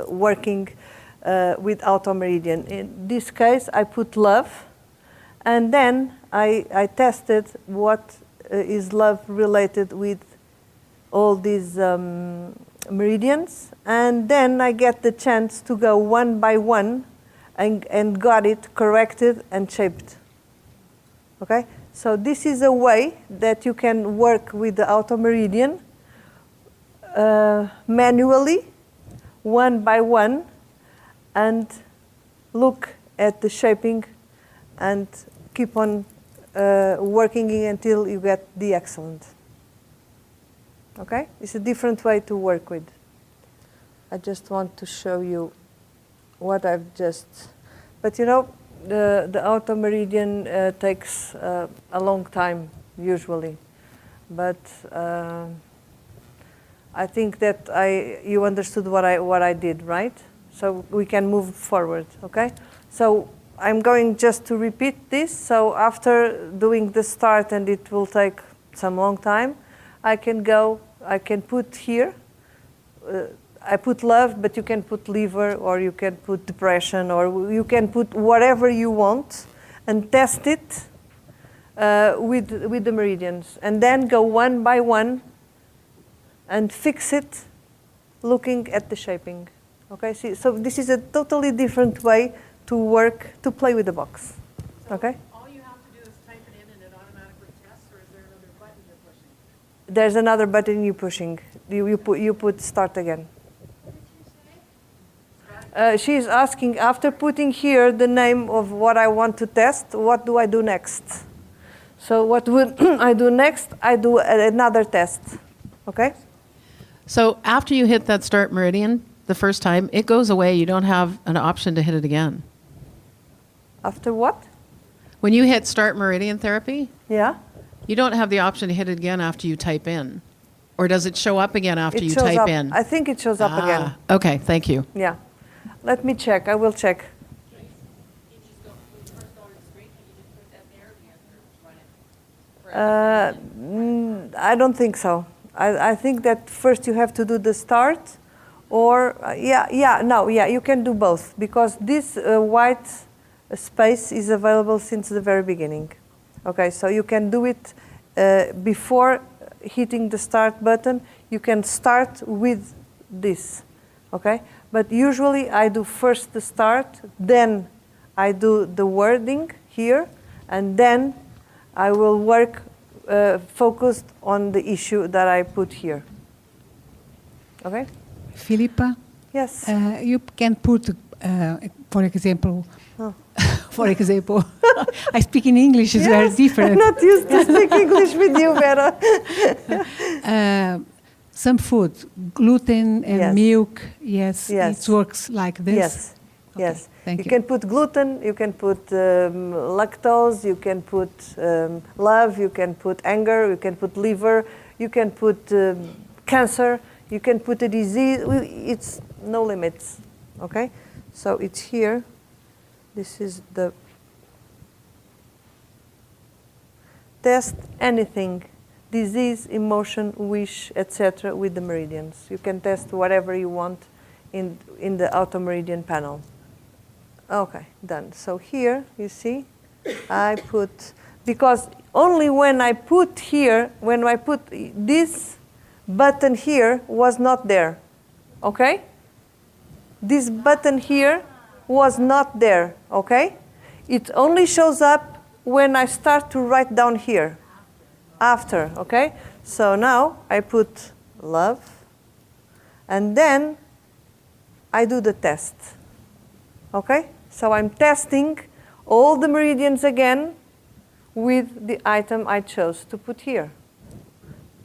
working with automeridian. In this case, I put love, and then I tested what is love related with all these meridians, and then I get the chance to go one by one and got it corrected and shaped. Okay? So this is a way that you can work with the automeridian manually, one by one, and look at the shaping and keep on working it until you get the excellent. Okay? It's a different way to work with. I just want to show you what I've just... But you know, the automeridian takes a long time, usually. But I think that you understood what I did, right? So we can move forward, okay? So I'm going just to repeat this. So after doing the start, and it will take some long time, I can put here, I put love, but you can put liver, or you can put depression, or you can put whatever you want and test it with the meridians. And then go one by one and fix it looking at the shaping. Okay, see, so this is a totally different way to work, to play with the box. Okay? All you have to do is type it in and it automatically tests, or is there another button you're pushing? There's another button you're pushing. You put start again. She's asking, after putting here the name of what I want to test, what do I do next? So what would I do next? I do another test. Okay? So after you hit that start meridian the first time, it goes away. You don't have an option to hit it again. After what? When you hit start meridian therapy, yeah, you don't have the option to hit it again after you type in. Or does it show up again after you shows type up. in? I think it shows up again. Okay, thank you. Yeah. Let me check. I will check. I don't think so. I think that first you have to do the start, or you can do both, because this white space is available since the very beginning. Okay, so you can do it before hitting the start button. You can start with this. Okay, but usually I do first the start, then I do the wording here, and then I will work focused on the issue that I put here. Okay? Filipa? Yes. You can put, for example, I speak in English, it's very different. I'm not used to speak English with you, Vera. Some food, gluten and milk, yes, it works like this. Yes, okay, yes. Thank you. You can put gluten, you can put lactose, you can put love, you can put anger, you can put liver, you can put cancer, you can put a disease. It's no limits, okay? So it's here. This is the test anything. Disease, emotion, wish, etc. with the meridians. You can test whatever you want in the automeridian panel. Okay, done. So here, you see, I put, because only when I put here, when I put this button here was not there, okay? This button here was not there, okay? It only shows up when I start to write down here, after, okay? So now I put love, and then I do the test, okay? So I'm testing all the meridians again with the item I chose to put here.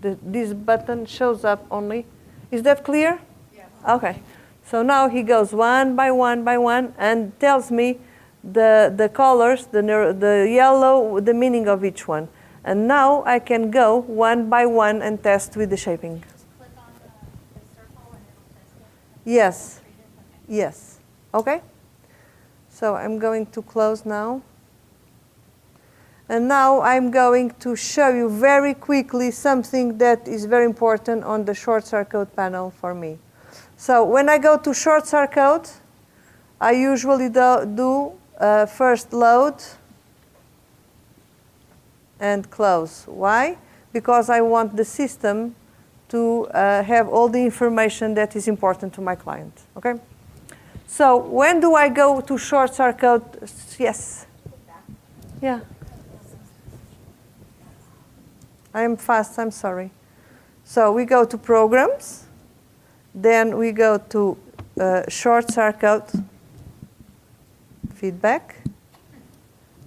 This button shows up only. Is that clear? Yes. Okay. So now he goes one by one and tells me the colors, the yellow, the meaning of each one. And now I can go one by one and test with the shaping. Yes. Yes. Okay? So I'm going to close now. And now I'm going to show you very quickly something that is very important on the short circuit panel for me. So when I go to short circuit, I usually do first load and close. Why? Because I want the system to have all the information that is important to my client. Okay? So when do I go to short circuit? Yes. Yeah. I am fast, I'm sorry. So we go to programs, then we go to short circuit feedback,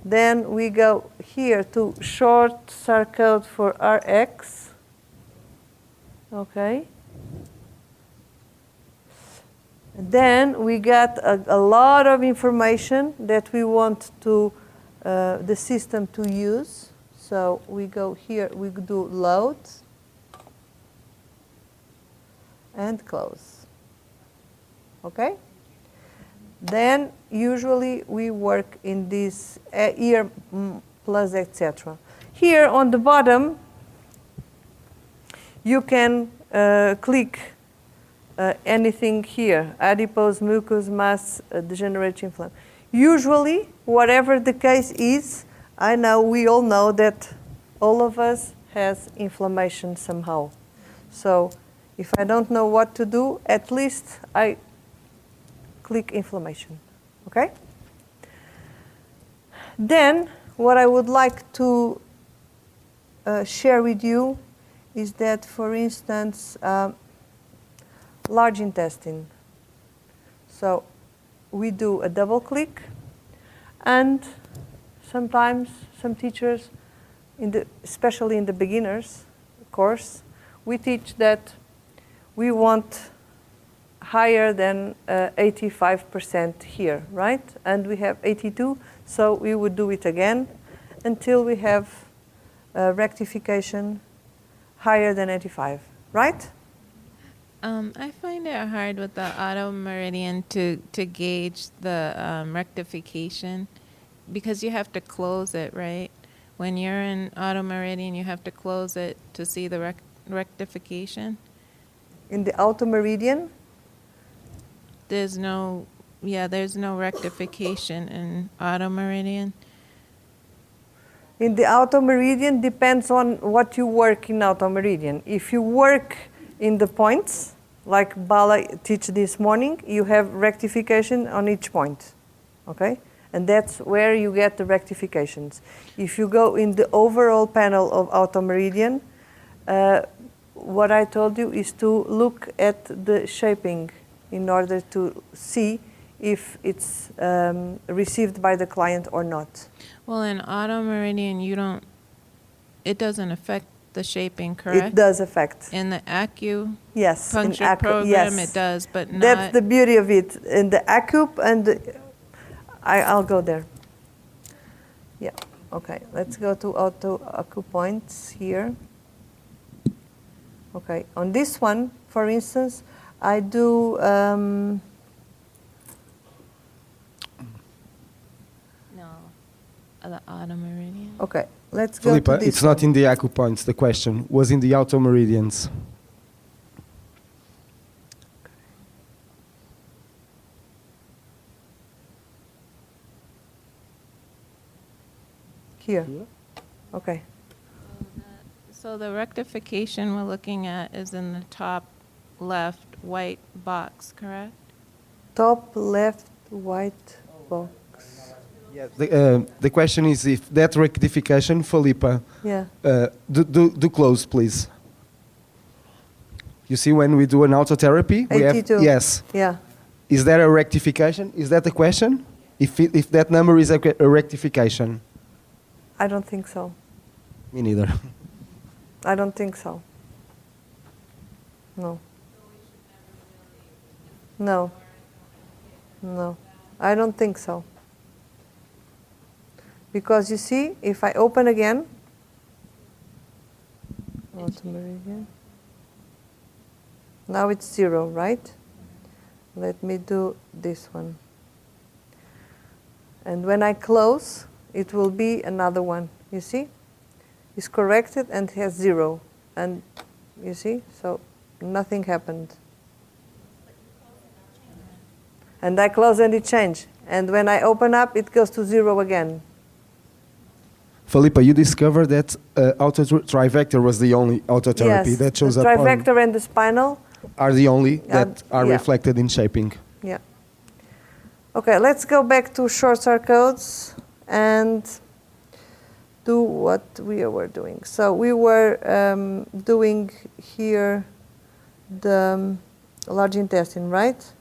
then we go here to short circuit for RX, okay. Then we got a lot of information that we want to the system to use. So we go here, we do load and close. Okay? Then usually we work in this ear plus etc. Here on the bottom, you can click anything here, adipose, mucous, mass, degenerative inflammation. Usually, whatever the case is, I know we all know that all of us has inflammation somehow. So if I don't know what to do, at least I click inflammation, okay? Then what I would like to share with you is that, for instance, large intestine. So we do a double click, and sometimes some teachers, especially in the beginners course, we teach that we want higher than 85% here, right? And we have 82, so we would do it again until we have rectification higher than 85, right? I find it hard with the auto meridian to gauge the rectification, because you have to close it, right? When you're in auto meridian, you have to close it to see the rectification. In the auto meridian? There's no rectification in auto meridian. In the auto meridian, depends on what you work in auto meridian. If you work in the points, like Bala teach this morning, you have rectification on each point, okay? And that's where you get the rectifications. If you go in the overall panel of auto meridian, what I told you is to look at the shaping in order to see if it's received by the client or not. Well, in auto meridian, it doesn't affect the shaping, correct? It does affect. In the yes, acupuncture program, yes. It does, but not. That's the beauty of it. In the acup and I'll go there. Yeah, okay. Let's go to auto acupoints here. Okay, on this one, for instance, I do. No, the auto meridian. Okay, let's go Filipa, to this. it's not in the acupoints. The question was in the auto meridians. Here. Okay. So the rectification we're looking at is in the top left white box, correct? Top left white box. Yeah, the question is if that rectification, Filipa, Yeah. do close, please. You see when we do an autotherapy, we have, 82. yes. Yeah. Is that a rectification? Is that the question? If that number is a rectification? I don't think so. Me neither. I don't think so. No. No. No. I don't think so. Because you see, if I open again, again, now it's 0, right? Let me do this one. And when I close, it will be another one. You see? It's corrected and has 0. And you see? So nothing happened. And I close and it changed. And when I open up, it goes to 0 again. Filipa, you discovered that trivector was the only autotherapy that shows the up trivector and the spinal are the only that are yeah. reflected in shaping. Yeah. Okay, let's go back to short circuit codes and do what we were doing. So we were doing here the large intestine, right?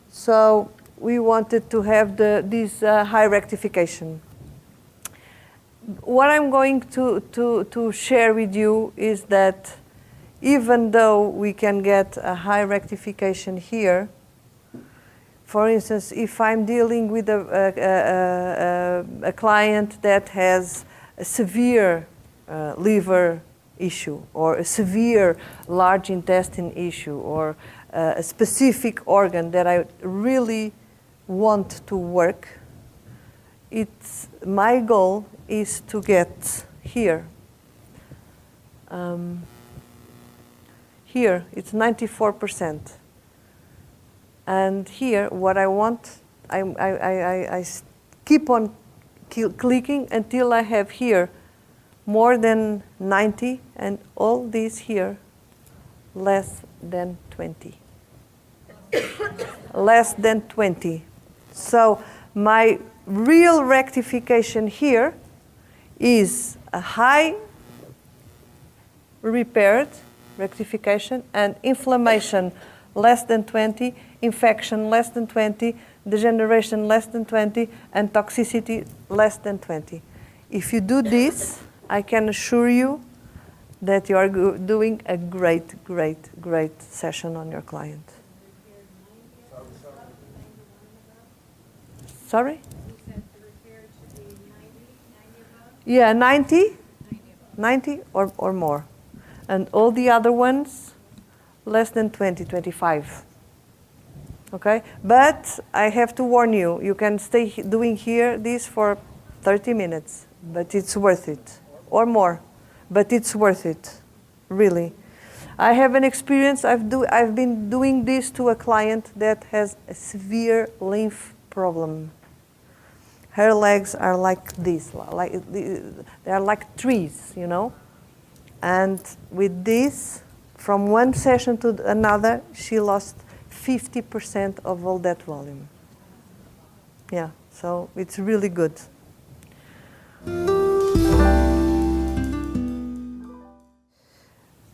So we wanted to have this high rectification. What I'm going to share with you is that even though we can get a high rectification here, for instance, if I'm dealing with a client that has a severe liver issue or a severe large intestine issue or a specific organ that I really want to work, my goal is to get here. Here, it's 94%. And here, what I want, I keep on clicking until I have here more than 90, and all these here less than 20. Less than 20. So my real rectification here is a high repaired rectification and inflammation less than 20, infection less than 20, degeneration less than 20, and toxicity less than 20. If you do this, I can assure you that you are doing a great, great, great session on your client. Sorry? Yeah, 90 or more. And all the other ones, less than 20, 25. Okay? But I have to warn you, you can stay doing this for 30 minutes, but it's worth it. Or more, but it's worth it, really. I have an experience, I've been doing this to a client that has a severe lymph problem. Her legs are like this, they are like trees, you know? And with this, from one session to another, she lost 50% of all that volume. Yeah, so it's really good.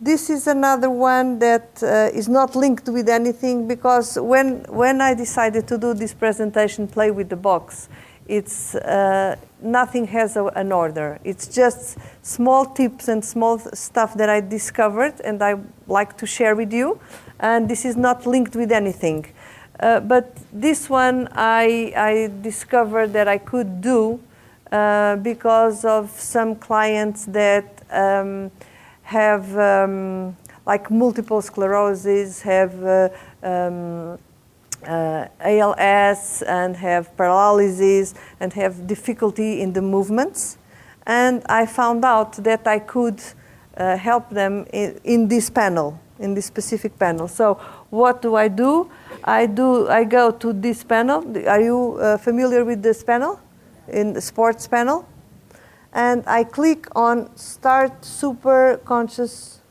This is another one that is not linked with anything, because when I decided to do this presentation, Play with the Box, it's nothing has an order. It's just small tips and small stuff that I discovered and I like to share with you. And this is not linked with anything. But this one I discovered that I could do because of some clients that have like multiple sclerosis, have ALS, and have paralysis, and have difficulty in the movements. And I found out that I could help them in this panel, in this specific panel. So what do? I go to this panel. Are you familiar with this panel? In the sports panel? and I click on Start Super Conscious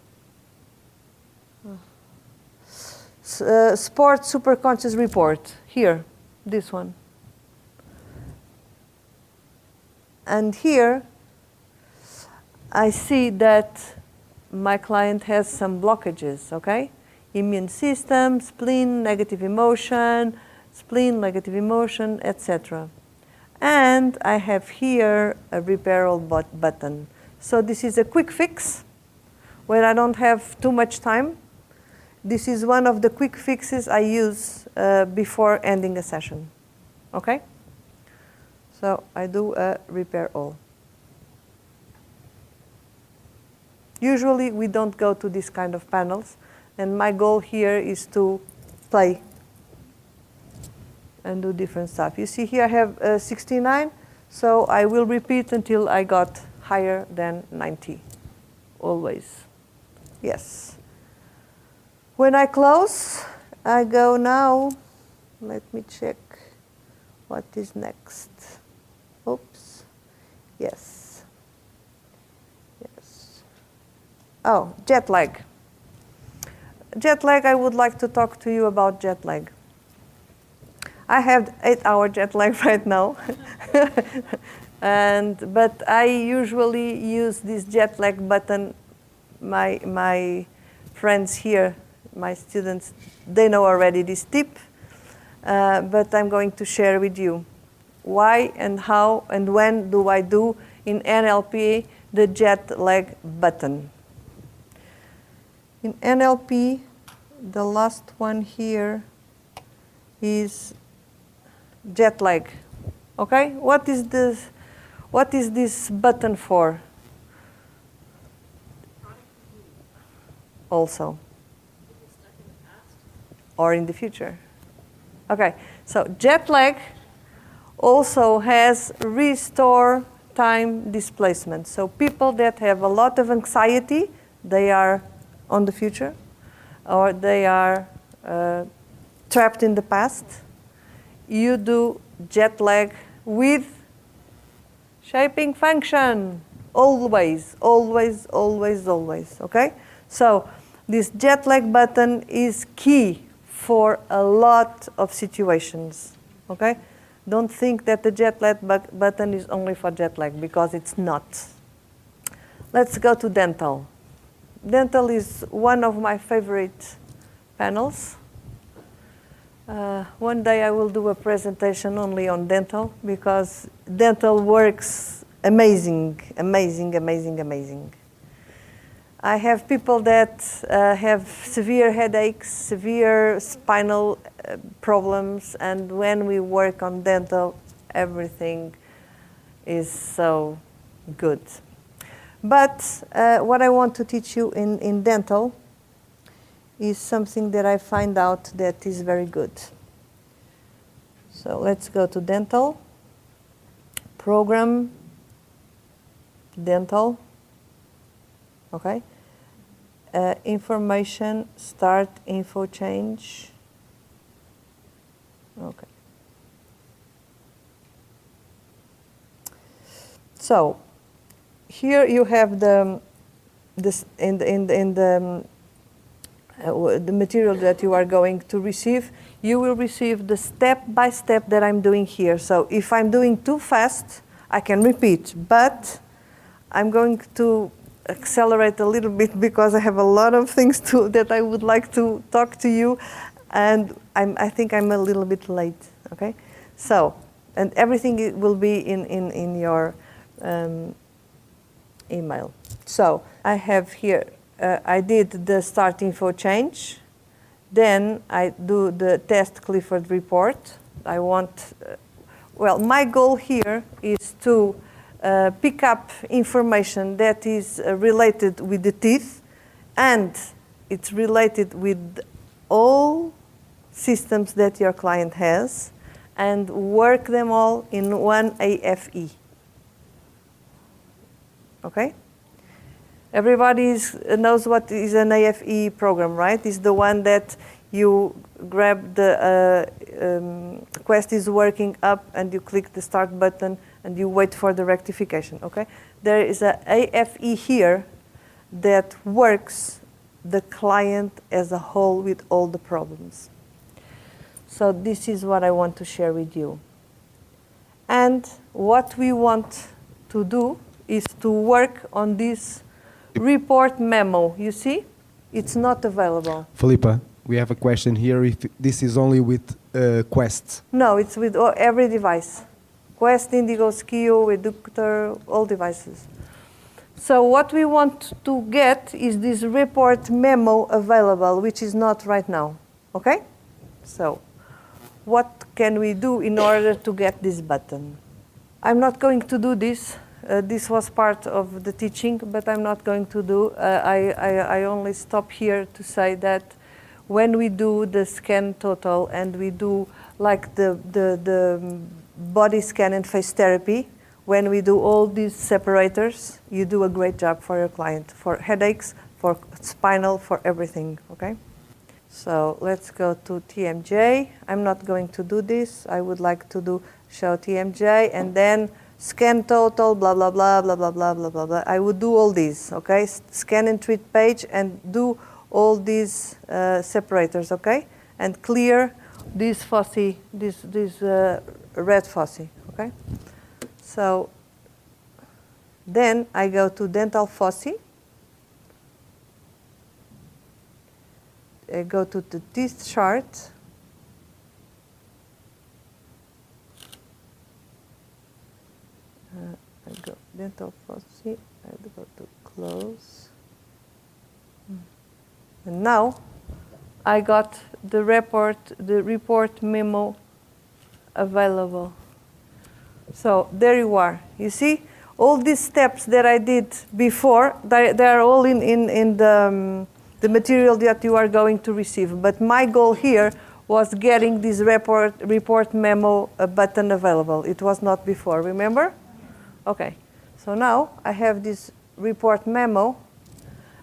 Sport Super Conscious Report. Here, this one. And here, I see that my client has some blockages, okay? Immune system, spleen, negative emotion, etc. And I have here a repair all button. So this is a quick fix when I don't have too much time. This is one of the quick fixes I use before ending a session, okay? So I do a repair all. Usually we don't go to this kind of panels, and my goal here is to play and do different stuff. You see here I have 69, so I will repeat until I got higher than 90, always. Yes. When I close, I go now, let me check what is next. Oops, yes. Yes. Oh, jet lag. Jet lag, I would like to talk to you about jet lag. I have 8-hour jet lag right now. But I usually use this jet lag button. My friends here, my students, they know already this tip, but I'm going to share with you why and how and when do I do in NLP the jet lag button. In NLP, the last one here is jet lag. Okay? What is this button for? Also. Or in the future. Okay, so jet lag also has restore time displacement. So people that have a lot of anxiety, they are on the future, or they are trapped in the past. You do jet lag with shaping function. Always, always, always, always, okay? So this jet lag button is key for a lot of situations, okay? Don't think that the jet lag button is only for jet lag, because it's not. Let's go to dental. Dental is one of my favorite panels. One day I will do a presentation only on dental, because dental works amazing, amazing, amazing, amazing. I have people that have severe headaches, severe spinal problems, and when we work on dental, everything is so good. But what I want to teach you in dental is something that I find out that is very good. So let's go to dental, program, dental, okay? Information, start info change. Okay. So here you have the material that you are going to receive. You will receive the step by step that I'm doing here. So if I'm doing too fast, I can repeat, but I'm going to accelerate a little bit because I have a lot of things that I would like to talk to you, and I think I'm a little bit late, okay? So, and everything will be in your email. So, I have here, I did the start info change, then I do the test Clifford report. I want, well, my goal here is to pick up information that is related with the teeth, and it's related with all systems that your client has, and work them all in one AFE. Okay? Everybody knows what is an AFE program, right? It's the one that you grab the Quest is working up and you click the start button and you wait for the rectification, okay? there is a AFE here that works the client as a whole with all the problems. So this is what I want to share with you. And what we want to do is to work on this report memo. You see? It's not available. Filipa, we have a question here. If this is only with Quest. No, it's with every device. Quest, Indigo, Skio, Eductor, all devices. So what we want to get is this report memo available, which is not right now. Okay? So what can we do in order to get this button? I'm not going to do this. This was part of the teaching, but I'm not going to do. I only stop here to say that when we do the scan total and we do like the body scan and face therapy, when we do all these separators, you do a great job for your client, for headaches, for spinal, for everything, okay? So let's go to TMJ. I'm not going to do this. I would like to show TMJ and then scan total, blah, blah, blah, blah, blah, blah, blah, blah, blah. I would do all these, okay? Scan and treat page and do all these separators, okay? And clear this foci, this red foci, okay? So then I go to dental foci. I go to the teeth chart. I go dental foci. I go to close. And now I got the report memo available. So there you are. You see, all these steps that I did before, they are all in the material that you are going to receive. But my goal here was getting this report memo button available. It was not before, remember? Okay. So now I have this report memo,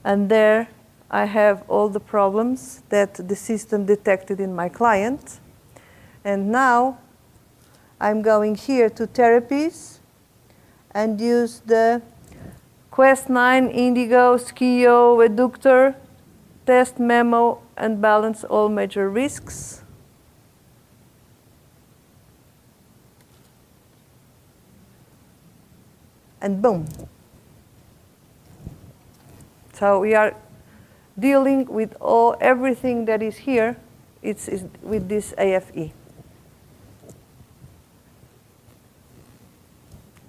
and there I have all the problems that the system detected in my client. And now I'm going here to therapies and use the Quest 9, Indigo, Skio, Eductor, test memo, and balance all major risks. And boom. So we are dealing with everything that is here. It's with this AFE.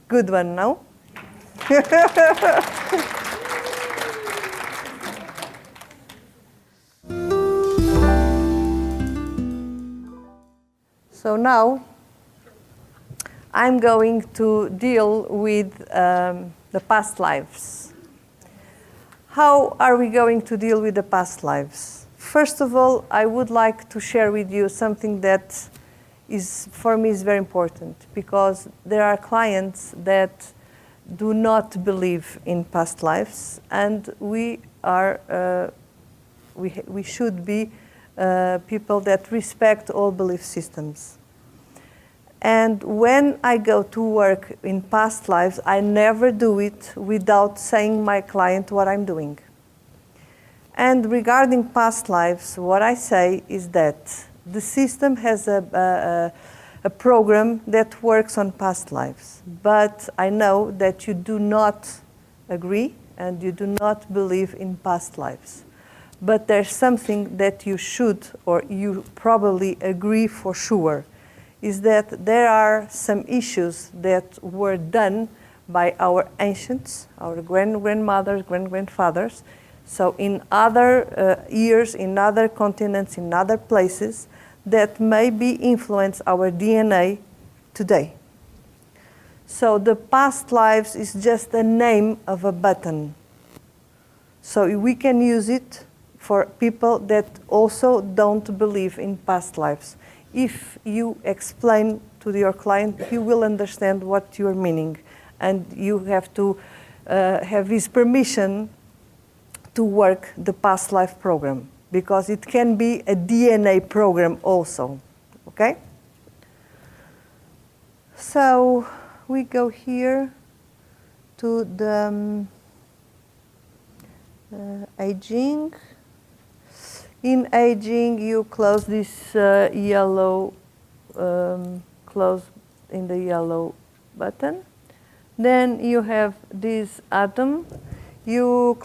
Good one, no? So now I'm going to deal with the past lives. How are we going to deal with the past lives? First of all, I would like to share with you something that for me is very important, because there are clients that do not believe in past lives, and we should be people that respect all belief systems. And when I go to work in past lives, I never do it without saying my client what I'm doing. And regarding past lives, what I say is that the system has a program that works on past lives. But I know that you do not agree and you do not believe in past lives. But there's something that you should, or you probably agree for sure, is that there are some issues that were done by our ancients, our grandmothers, grandfathers. So in other years, in other continents, in other places, that maybe influence our DNA today. So the past lives is just the name of a button. So we can use it for people that also don't believe in past lives. If you explain to your client, he will understand what you're meaning. And you have to have his permission to work the past life program, because it can be a DNA program also, okay? So we go here to the aging. In aging, you close this yellow, close in the yellow button. Then you have this atom. You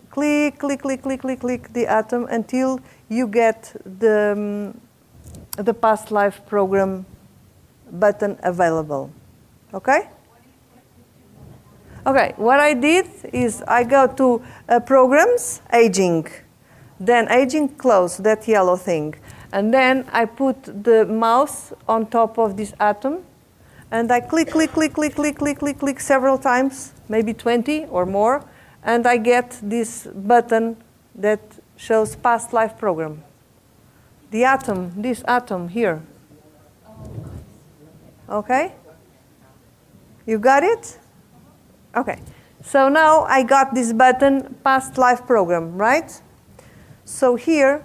click the atom until you get the past life program button available. Okay? Okay, what I did is I go to programs, aging. Then aging, close that yellow thing. And then I put the mouse on top of this atom. And I click several times, maybe 20 or more. And I get this button that shows past life program. The atom, this atom here. Okay? You got it? Okay. So now I got this button, past life program, right? So here,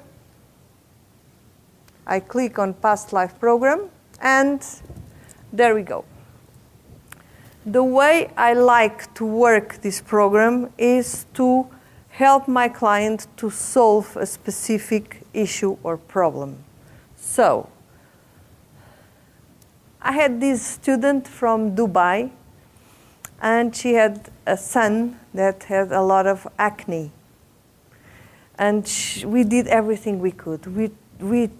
I click on past life program, and there we go. The way I like to work this program is to help my client to solve a specific issue or problem. So, I had this student from Dubai, and she had a son that had a lot of acne. And we did everything we could. We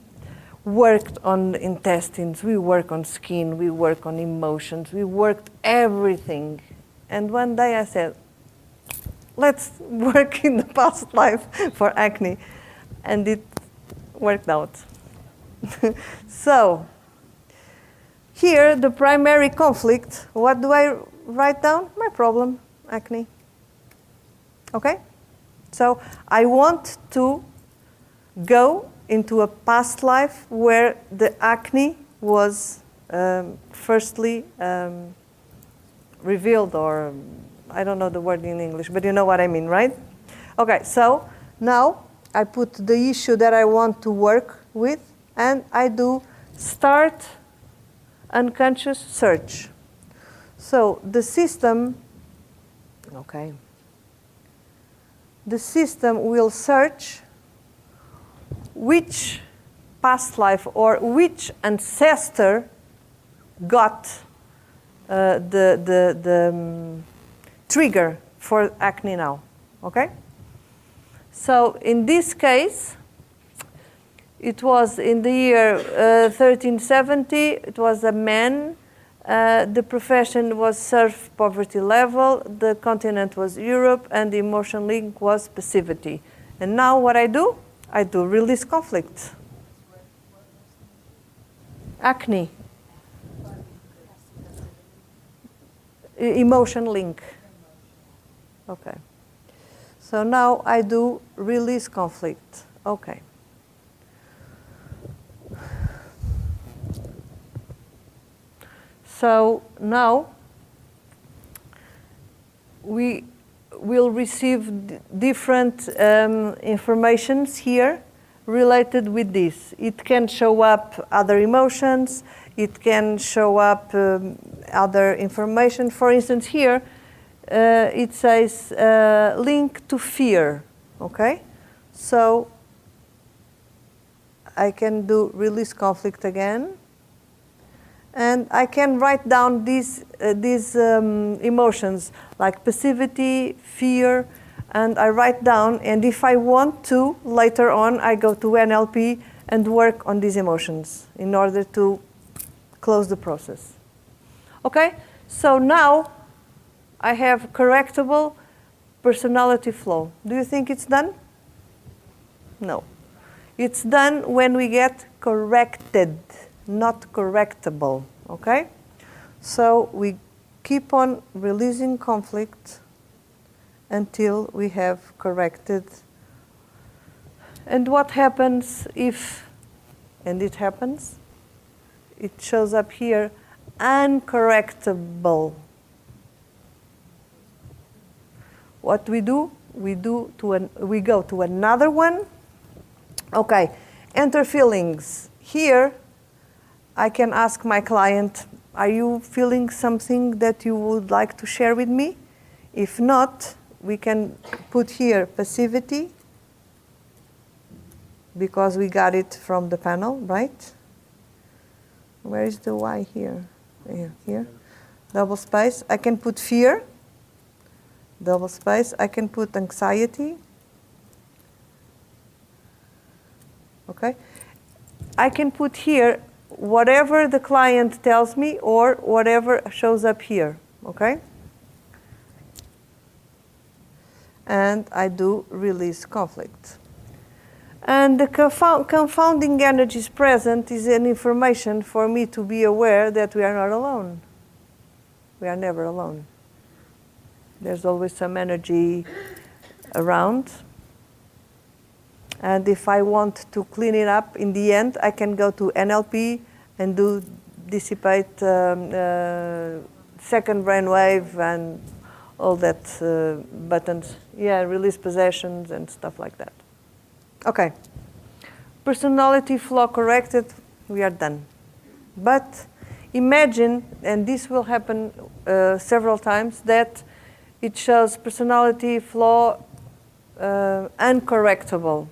worked on intestines, we worked on skin, we worked on emotions, we worked everything. And one day I said, let's work in the past life for acne. And it worked out. So, here, the primary conflict, what do I write down? My problem, acne. Okay? So I want to go into a past life where the acne was firstly revealed, or I don't know the word in English, but you know what I mean, right? Okay, so now I put the issue that I want to work with, and I do start unconscious search. So the system, okay, the system will search which past life or which ancestor got the trigger for acne now, okay? So in this case, it was in the year 1370, it was a man. The profession was surf poverty level, the continent was Europe, and the emotion link was passivity. And now what I do release conflict. Acne. Emotion link. Okay. So now I do release conflict. Okay. So now we will receive different informations here related with this. It can show up other emotions. It can show up other information. For instance, here it says link to fear. Okay, so I can do release conflict again. And I can write down these emotions like passivity, fear, and I write down, and if I want to, later on, I go to NLP and work on these emotions in order to close the process. Okay? So now I have correctable personality flow. Do you think it's done? No. It's done when we get corrected. Not correctable, okay? So we keep on releasing conflict until we have corrected. And what happens if, and it happens, it shows up here, uncorrectable. What we do, we go to another one. Okay, enter feelings. Here, I can ask my client, are you feeling something that you would like to share with me? If not, we can put here passivity, because we got it from the panel, right? Where is the Y here? Here. Double space. I can put fear. Double space. I can put anxiety. Okay? I can put here whatever the client tells me or whatever shows up here. Okay? And I do release conflict. And the confounding energies present is an information for me to be aware that we are not alone. We are never alone. There's always some energy around. And if I want to clean it up, in the end, I can go to NLP and do dissipate second brainwave and all that buttons. Yeah, release possessions and stuff like that. Okay. Personality flaw corrected, we are done. But imagine, and this will happen several times, that it shows personality flaw uncorrectable.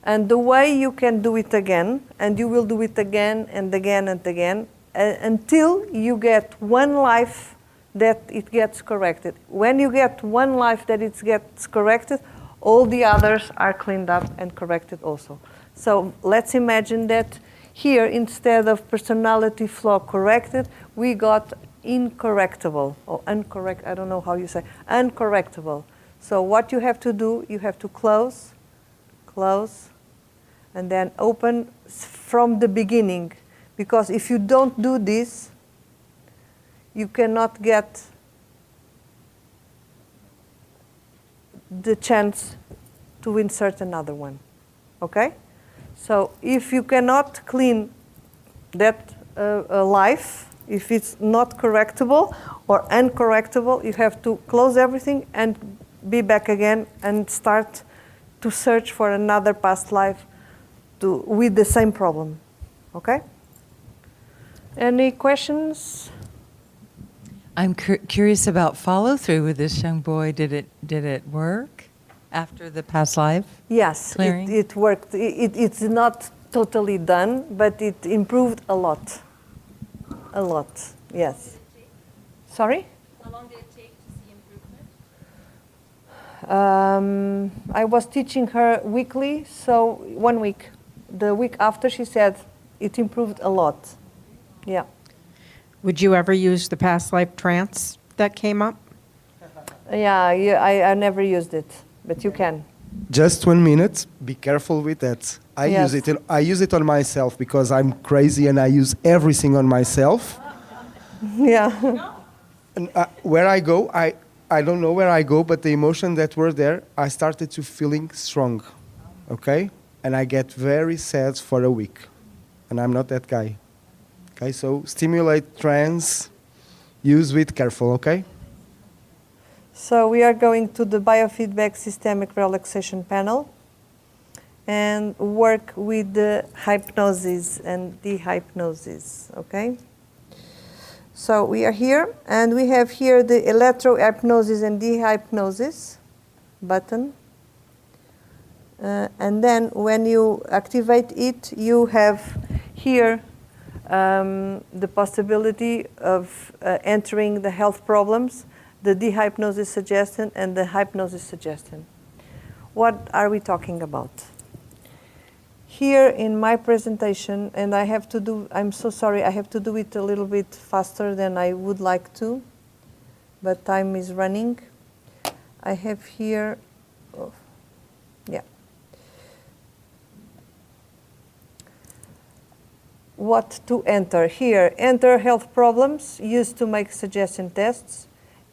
And the way you can do it again, and you will do it again and again and again, until you get one life that it gets corrected. When you get one life that it gets corrected, all the others are cleaned up and corrected also. So let's imagine that here, instead of personality flaw corrected, we got incorrectable, or uncorrect, I don't know how you say, uncorrectable. So what you have to do, you have to close, and then open from the beginning. Because if you don't do this, you cannot get the chance to insert another one. Okay? So if you cannot clean that life, if it's not correctable or uncorrectable, you have to close everything and be back again and start to search for another past life with the same problem. Okay? Any questions? I'm curious about follow through with this young boy. Did it work after the past life? Yes, it worked. It's not totally done, but it improved a lot. A lot, yes. Sorry? How long did it take to see improvement? I was teaching her weekly, so 1 week. The week after, she said it improved a lot. Yeah. Would you ever use the past life trance that came up? Yeah, I never used it, but you can. Just 1 minute. Be careful with that. I Yes. use it on myself because I'm crazy and I use everything on myself. Yeah. And where I go, I don't know where I go, but the emotion that were there, I started to feeling strong. Okay? And I get very sad for a week. And I'm not that guy. Okay, so stimulate trance, use with careful, okay? So we are going to the biofeedback systemic relaxation panel and work with the hypnosis and dehypnosis, okay? So we are here, and we have here the electro-hypnosis and dehypnosis button. And then when you activate it, you have here the possibility of entering the health problems, the dehypnosis suggestion, and the hypnosis suggestion. What are we talking about? Here in my presentation, and I have to do, I'm so sorry, I have to do it a little bit faster than I would like to, but time is running. I have here, what to enter. Here, enter health problems used to make suggestion tests.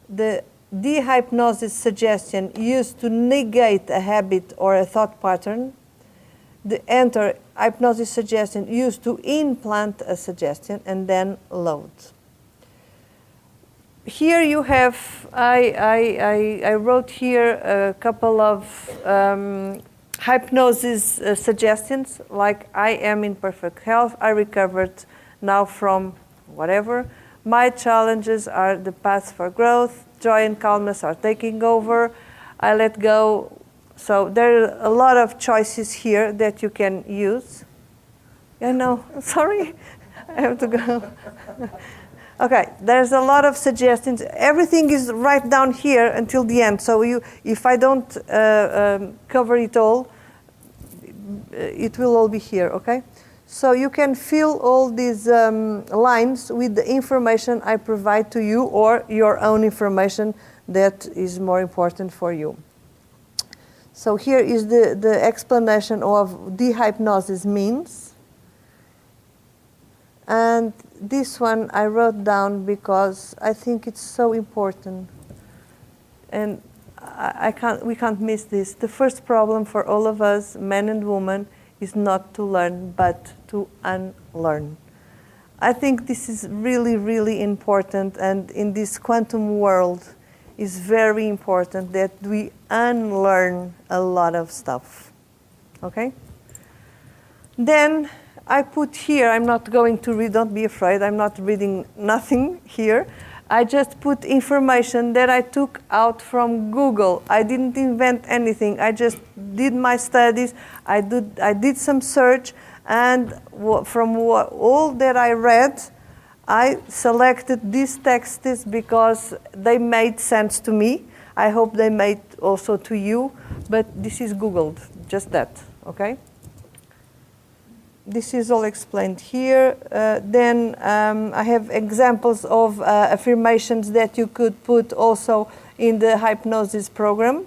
The dehypnosis suggestion used to negate a habit or a thought pattern. The enter hypnosis suggestion used to implant a suggestion, and then load. Here you have, I wrote here a couple of hypnosis suggestions, like I am in perfect health, I recovered now from whatever. My challenges are the path for growth. joy and calmness are taking over. I let go. So there are a lot of choices here that you can use. Yeah, no, sorry, I have to go. Okay, there's a lot of suggestions. Everything is right down here until the end. So if I don't cover it all, it will all be here, okay? So you can fill all these lines with the information I provide to you or your own information that is more important for you. So here is the explanation of dehypnosis means. And this one I wrote down because I think it's so important. And we can't miss this. The first problem for all of us, men and women, is not to learn, but to unlearn. I think this is really, really important, and in this quantum world, it's very important that we unlearn a lot of stuff, okay? Then I put here, I'm not going to read, don't be afraid, I'm not reading nothing here. I just put information that I took out from Google. I didn't invent anything. I just did my studies. I did some search, and from all that I read, I selected these texts because they made sense to me. I hope they made also to you, but this is Googled, just that, okay? This is all explained here. Then I have examples of affirmations that you could put also in the hypnosis program.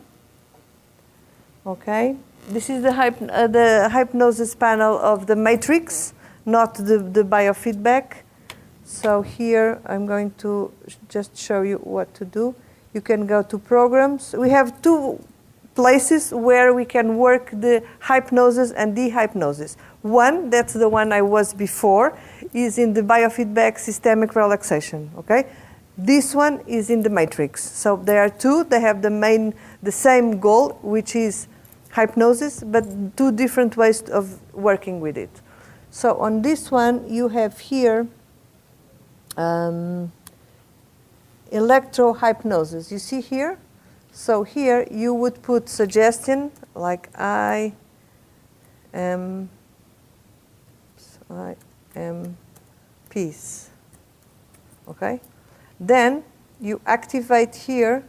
Okay, this is the hypnosis panel of the matrix, not the biofeedback. So here I'm going to just show you what to do. You can go to programs. We have two places where we can work the hypnosis and dehypnosis. One, that's the one I was before, is in the biofeedback systemic relaxation, okay? This one is in the matrix. So there are two, they have the same goal, which is hypnosis, but two different ways of working with it. So on this one, you have here electrohypnosis. You see here? So here you would put suggestion like I am peace. Okay? Then you activate here.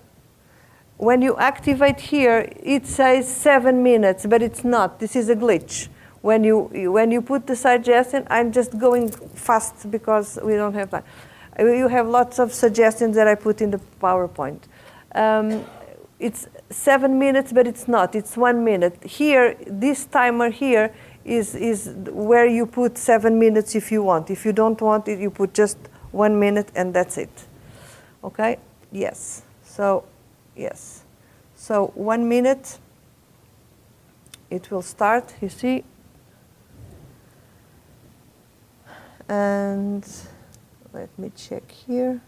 When you activate here, it says 7 minutes, but it's not. This is a glitch. When you put the suggestion, I'm just going fast because we don't have time. You have lots of suggestions that I put in the PowerPoint. It's 7 minutes, but it's not. It's 1 minute. Here, this timer here is where you put 7 minutes if you want. If you don't want it, you put just 1 minute and that's it. Okay? Yes. So, yes. So 1 minute, it will start, you see. And let me check here.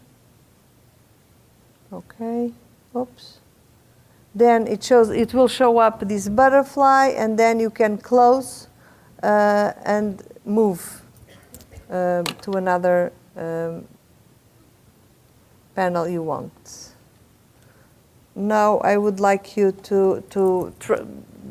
Okay. Oops. Then it will show up this butterfly, and then you can close and move to another panel you want. Now I would like you to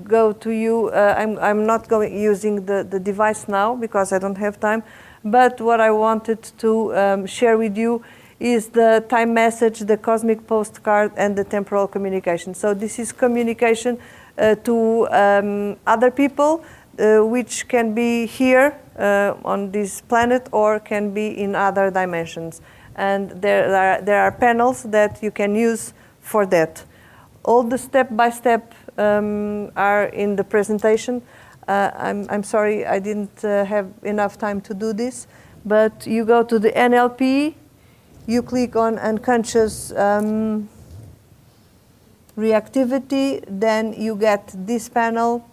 go to you. I'm not using the device now because I don't have time. But what I wanted to share with you is the time message, the cosmic postcard, and the temporal communication. So this is communication to other people, which can be here on this planet or can be in other dimensions. And there are panels that you can use for that. All the step-by-step are in the presentation. I'm sorry I didn't have enough time to do this, but you go to the NLP, you click on unconscious reactivity, then you get this panel,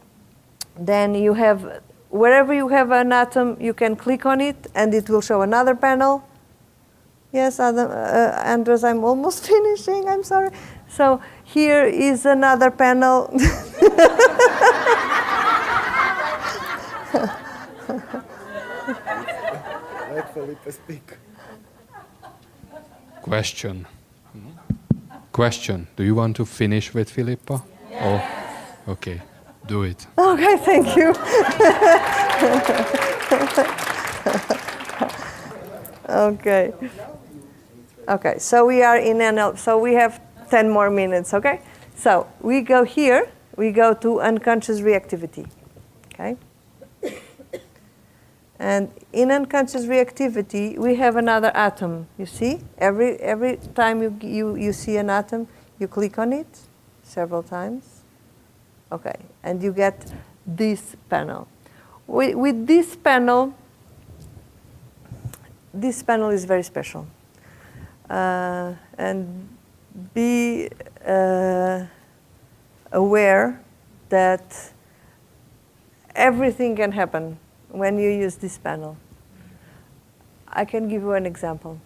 then you have, wherever you have an atom, you can click on it and it will show another panel. Yes, Andres, I'm almost finishing, I'm sorry. So here is another panel. Let Filipa speak. Question. Question. Do you want to finish with Filipa? Yes. Oh, okay. Do it. Okay, thank you. Okay. Okay, so we are in NL, so we have 10 more minutes, okay? So we go here, we go to unconscious reactivity, okay? And in unconscious reactivity, we have another atom, you see? Every time you see an atom, you click on it several times. Okay, and you get this panel. With this panel is very special. And be aware that everything can happen when you use this panel. I can give you an example.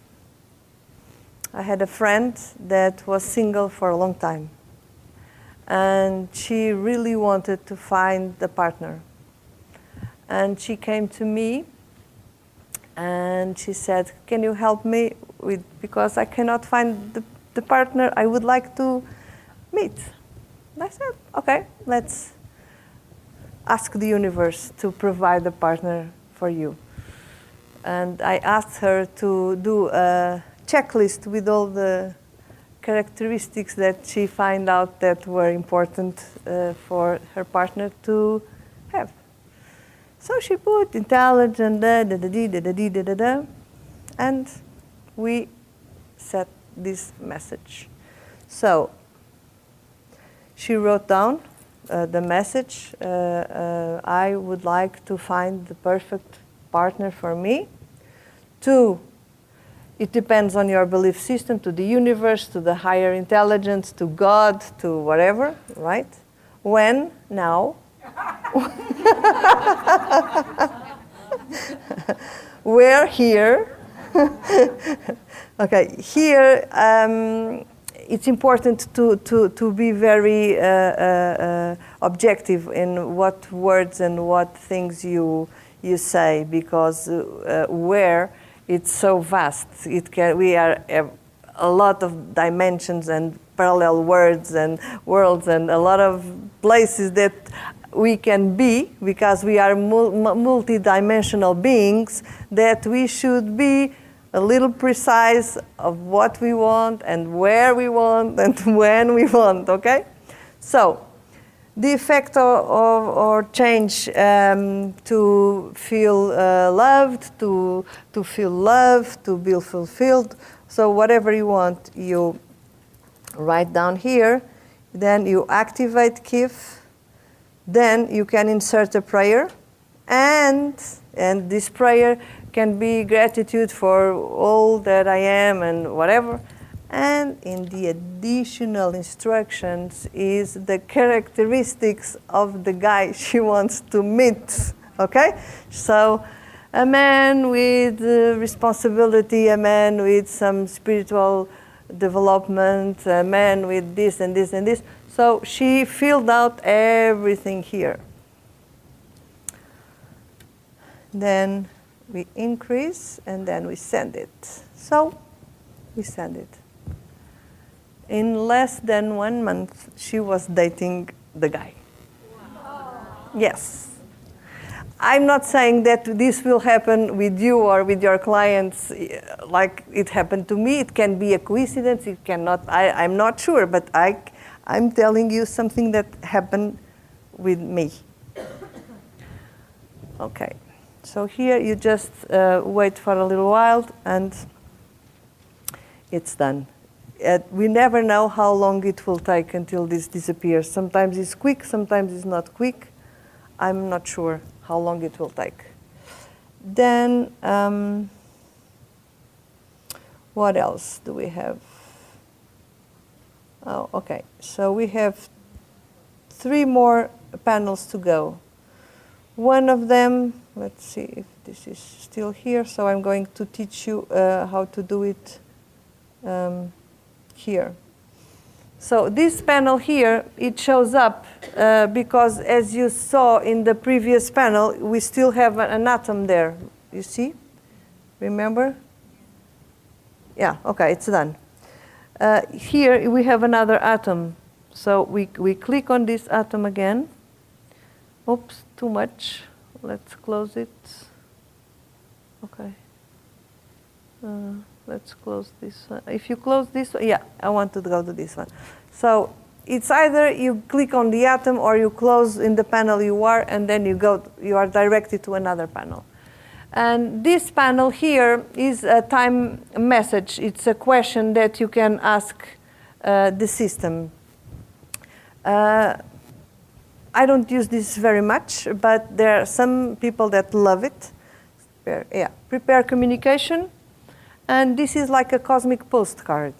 I had a friend that was single for a long time, and she really wanted to find a partner. And she came to me and she said, can you help me with, because I cannot find the partner I would like to meet. And I said, okay, let's ask the universe to provide a partner for you. And I asked her to do a checklist with all the characteristics that she found out that were important for her partner to have. So she put intelligent, and we set this message. So she wrote down the message, I would like to find the perfect partner for me. 2, it depends on your belief system, to the universe, to the higher intelligence, to God, to whatever, right? When? Now. Where? Here. Okay, here it's important to be very objective in what words and what things you say, because where it's so vast. We are a lot of dimensions and parallel words and worlds and a lot of places that we can be, because we are multi-dimensional beings, that we should be a little precise of what we want and where we want and when we want, okay? So the effect or change to feel loved, to feel loved, to be fulfilled. So whatever you want, you write down here. Then you activate KIF. Then you can insert a prayer. And this prayer can be gratitude for all that I am and whatever. And in the additional instructions is the characteristics of the guy she wants to meet, okay? So a man with responsibility, a man with some spiritual development, a man with this and this and this. So she filled out everything here. Then we increase and then we send it. So we send it. In less than 1 month, she was dating the guy. Wow. Yes. I'm not saying that this will happen with you or with your clients like it happened to me. It can be a coincidence. It cannot. I'm not sure, but I'm telling you something that happened with me. Okay. So here you just wait for a little while and it's done. We never know how long it will take until this disappears. Sometimes it's quick, sometimes it's not quick. I'm not sure how long it will take. Then, what else do we have? Oh, okay. So we have 3 more panels to go. One of them, let's see if this is still here. So I'm going to teach you how to do it here. So this panel here, it shows up because as you saw in the previous panel, we still have an atom there. You see? Remember? Yeah, okay, it's done. Here we have another atom. So we click on this atom again. Oops, too much. Let's close it. Okay. Let's close this one. If you close this one, yeah, I want to go to this one. So it's either you click on the atom or you close in the panel you are, and then you are directed to another panel. And this panel here is a time message. It's a question that you can ask the system. I don't use this very much, but there are some people that love it. Prepare communication. And this is like a cosmic postcard.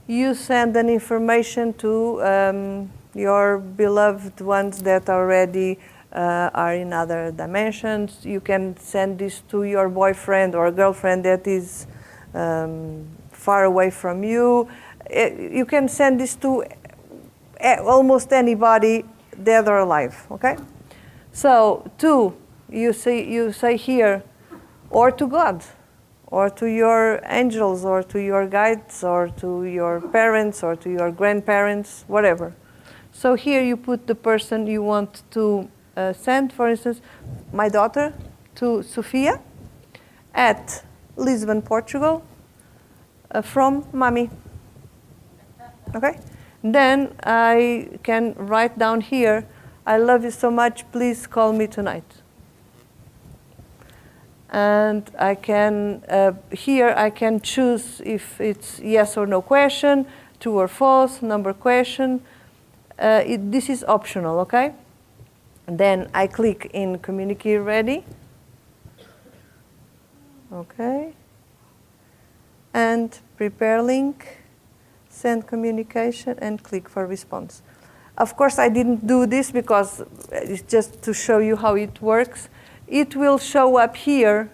You send an information to your beloved ones that already are in other dimensions. You can send this to your boyfriend or girlfriend that is far away from you. You can send this to almost anybody, dead or alive, okay? So, you say here, or to God, or to your angels, or to your guides, or to your parents, or to your grandparents, whatever. So here you put the person you want to send, for instance, my daughter to Sofia at Lisbon, Portugal, from mommy. Okay? Then I can write down here, I love you so much, please call me tonight. And I can, here I can choose if it's yes or no question, true or false, number question. This is optional, okay? And then I click in communicate ready. Okay. And prepare link, send communication, and click for response. Of course, I didn't do this because it's just to show you how it works. It will show up here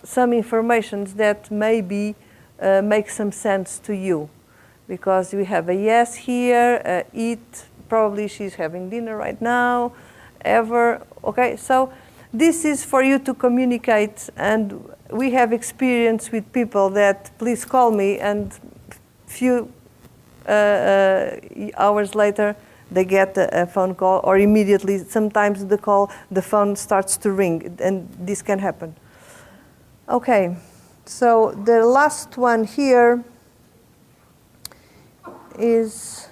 some information that maybe make some sense to you, because we have a yes here, eat, probably she's having dinner right now, ever, okay? So this is for you to communicate, and we have experience with people that please call me, and few hours later they get a phone call, or immediately, sometimes the phone starts to ring, and this can happen. Okay, so the last one here is,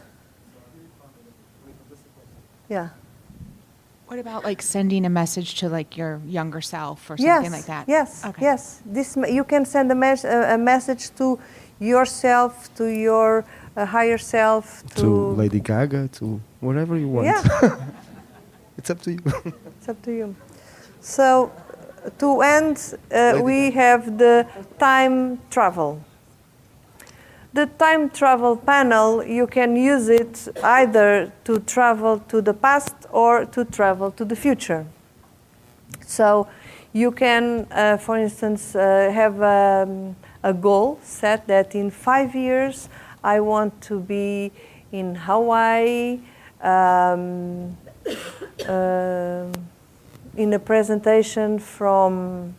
yeah. What about like sending a message to like your younger self or something like that? Yes, okay. Yes. You can send a message to yourself, to your higher self, to Lady Gaga, to whatever you want. Yeah. It's up to you. It's up to you. So to end, we have the time travel. The time travel panel, you can use it either to travel to the past or to travel to the future. So you can, for instance, have a goal set that in 5 years I want to be in Hawaii, in a presentation from,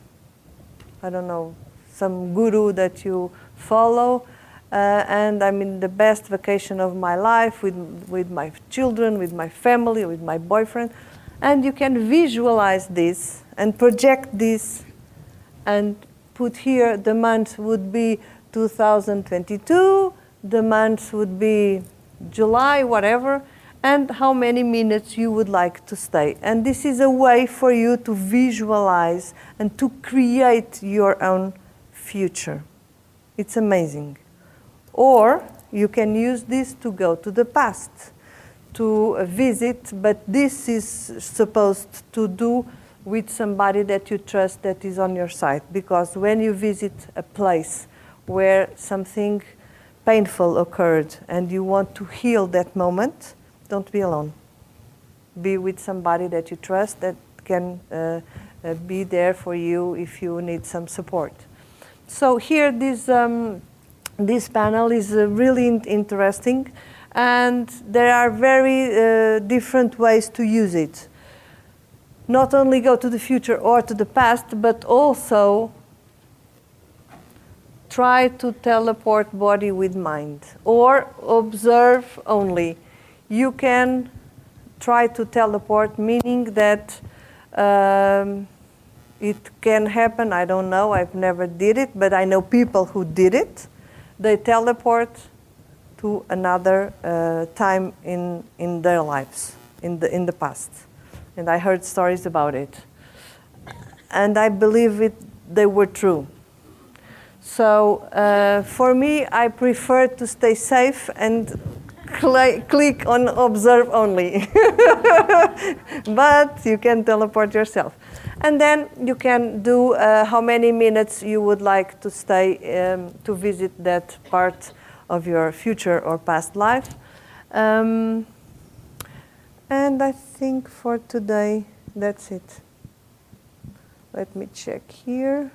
I don't know, some guru that you follow, and I'm in the best vacation of my life with my children, with my family, with my boyfriend, and you can visualize this and project this and put here the month would be 2022, the month would be July, whatever, and how many minutes you would like to stay. And this is a way for you to visualize and to create your own future. It's amazing. Or you can use this to go to the past, to visit, but this is supposed to do with somebody that you trust that is on your side. Because when you visit a place where something painful occurred and you want to heal that moment, don't be alone. Be with somebody that you trust that can be there for you if you need some support. So here this panel is really interesting, and there are very different ways to use it. Not only go to the future or to the past, but also try to teleport body with mind or observe only. You can try to teleport, meaning that it can happen. I don't know. I've never did it, but I know people who did it. They teleport to another time in their lives, in the past. And I heard stories about it. And I believe they were true. So for me, I prefer to stay safe and click on observe only. But you can teleport yourself. And then you can do how many minutes you would like to stay to visit that part of your future or past life. And I think for today, that's it. Let me check here.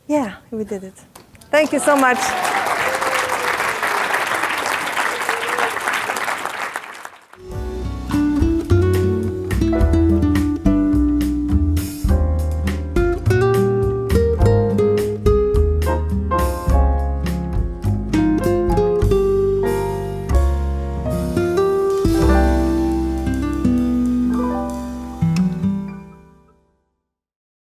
Yeah, we did it. Thank you so much.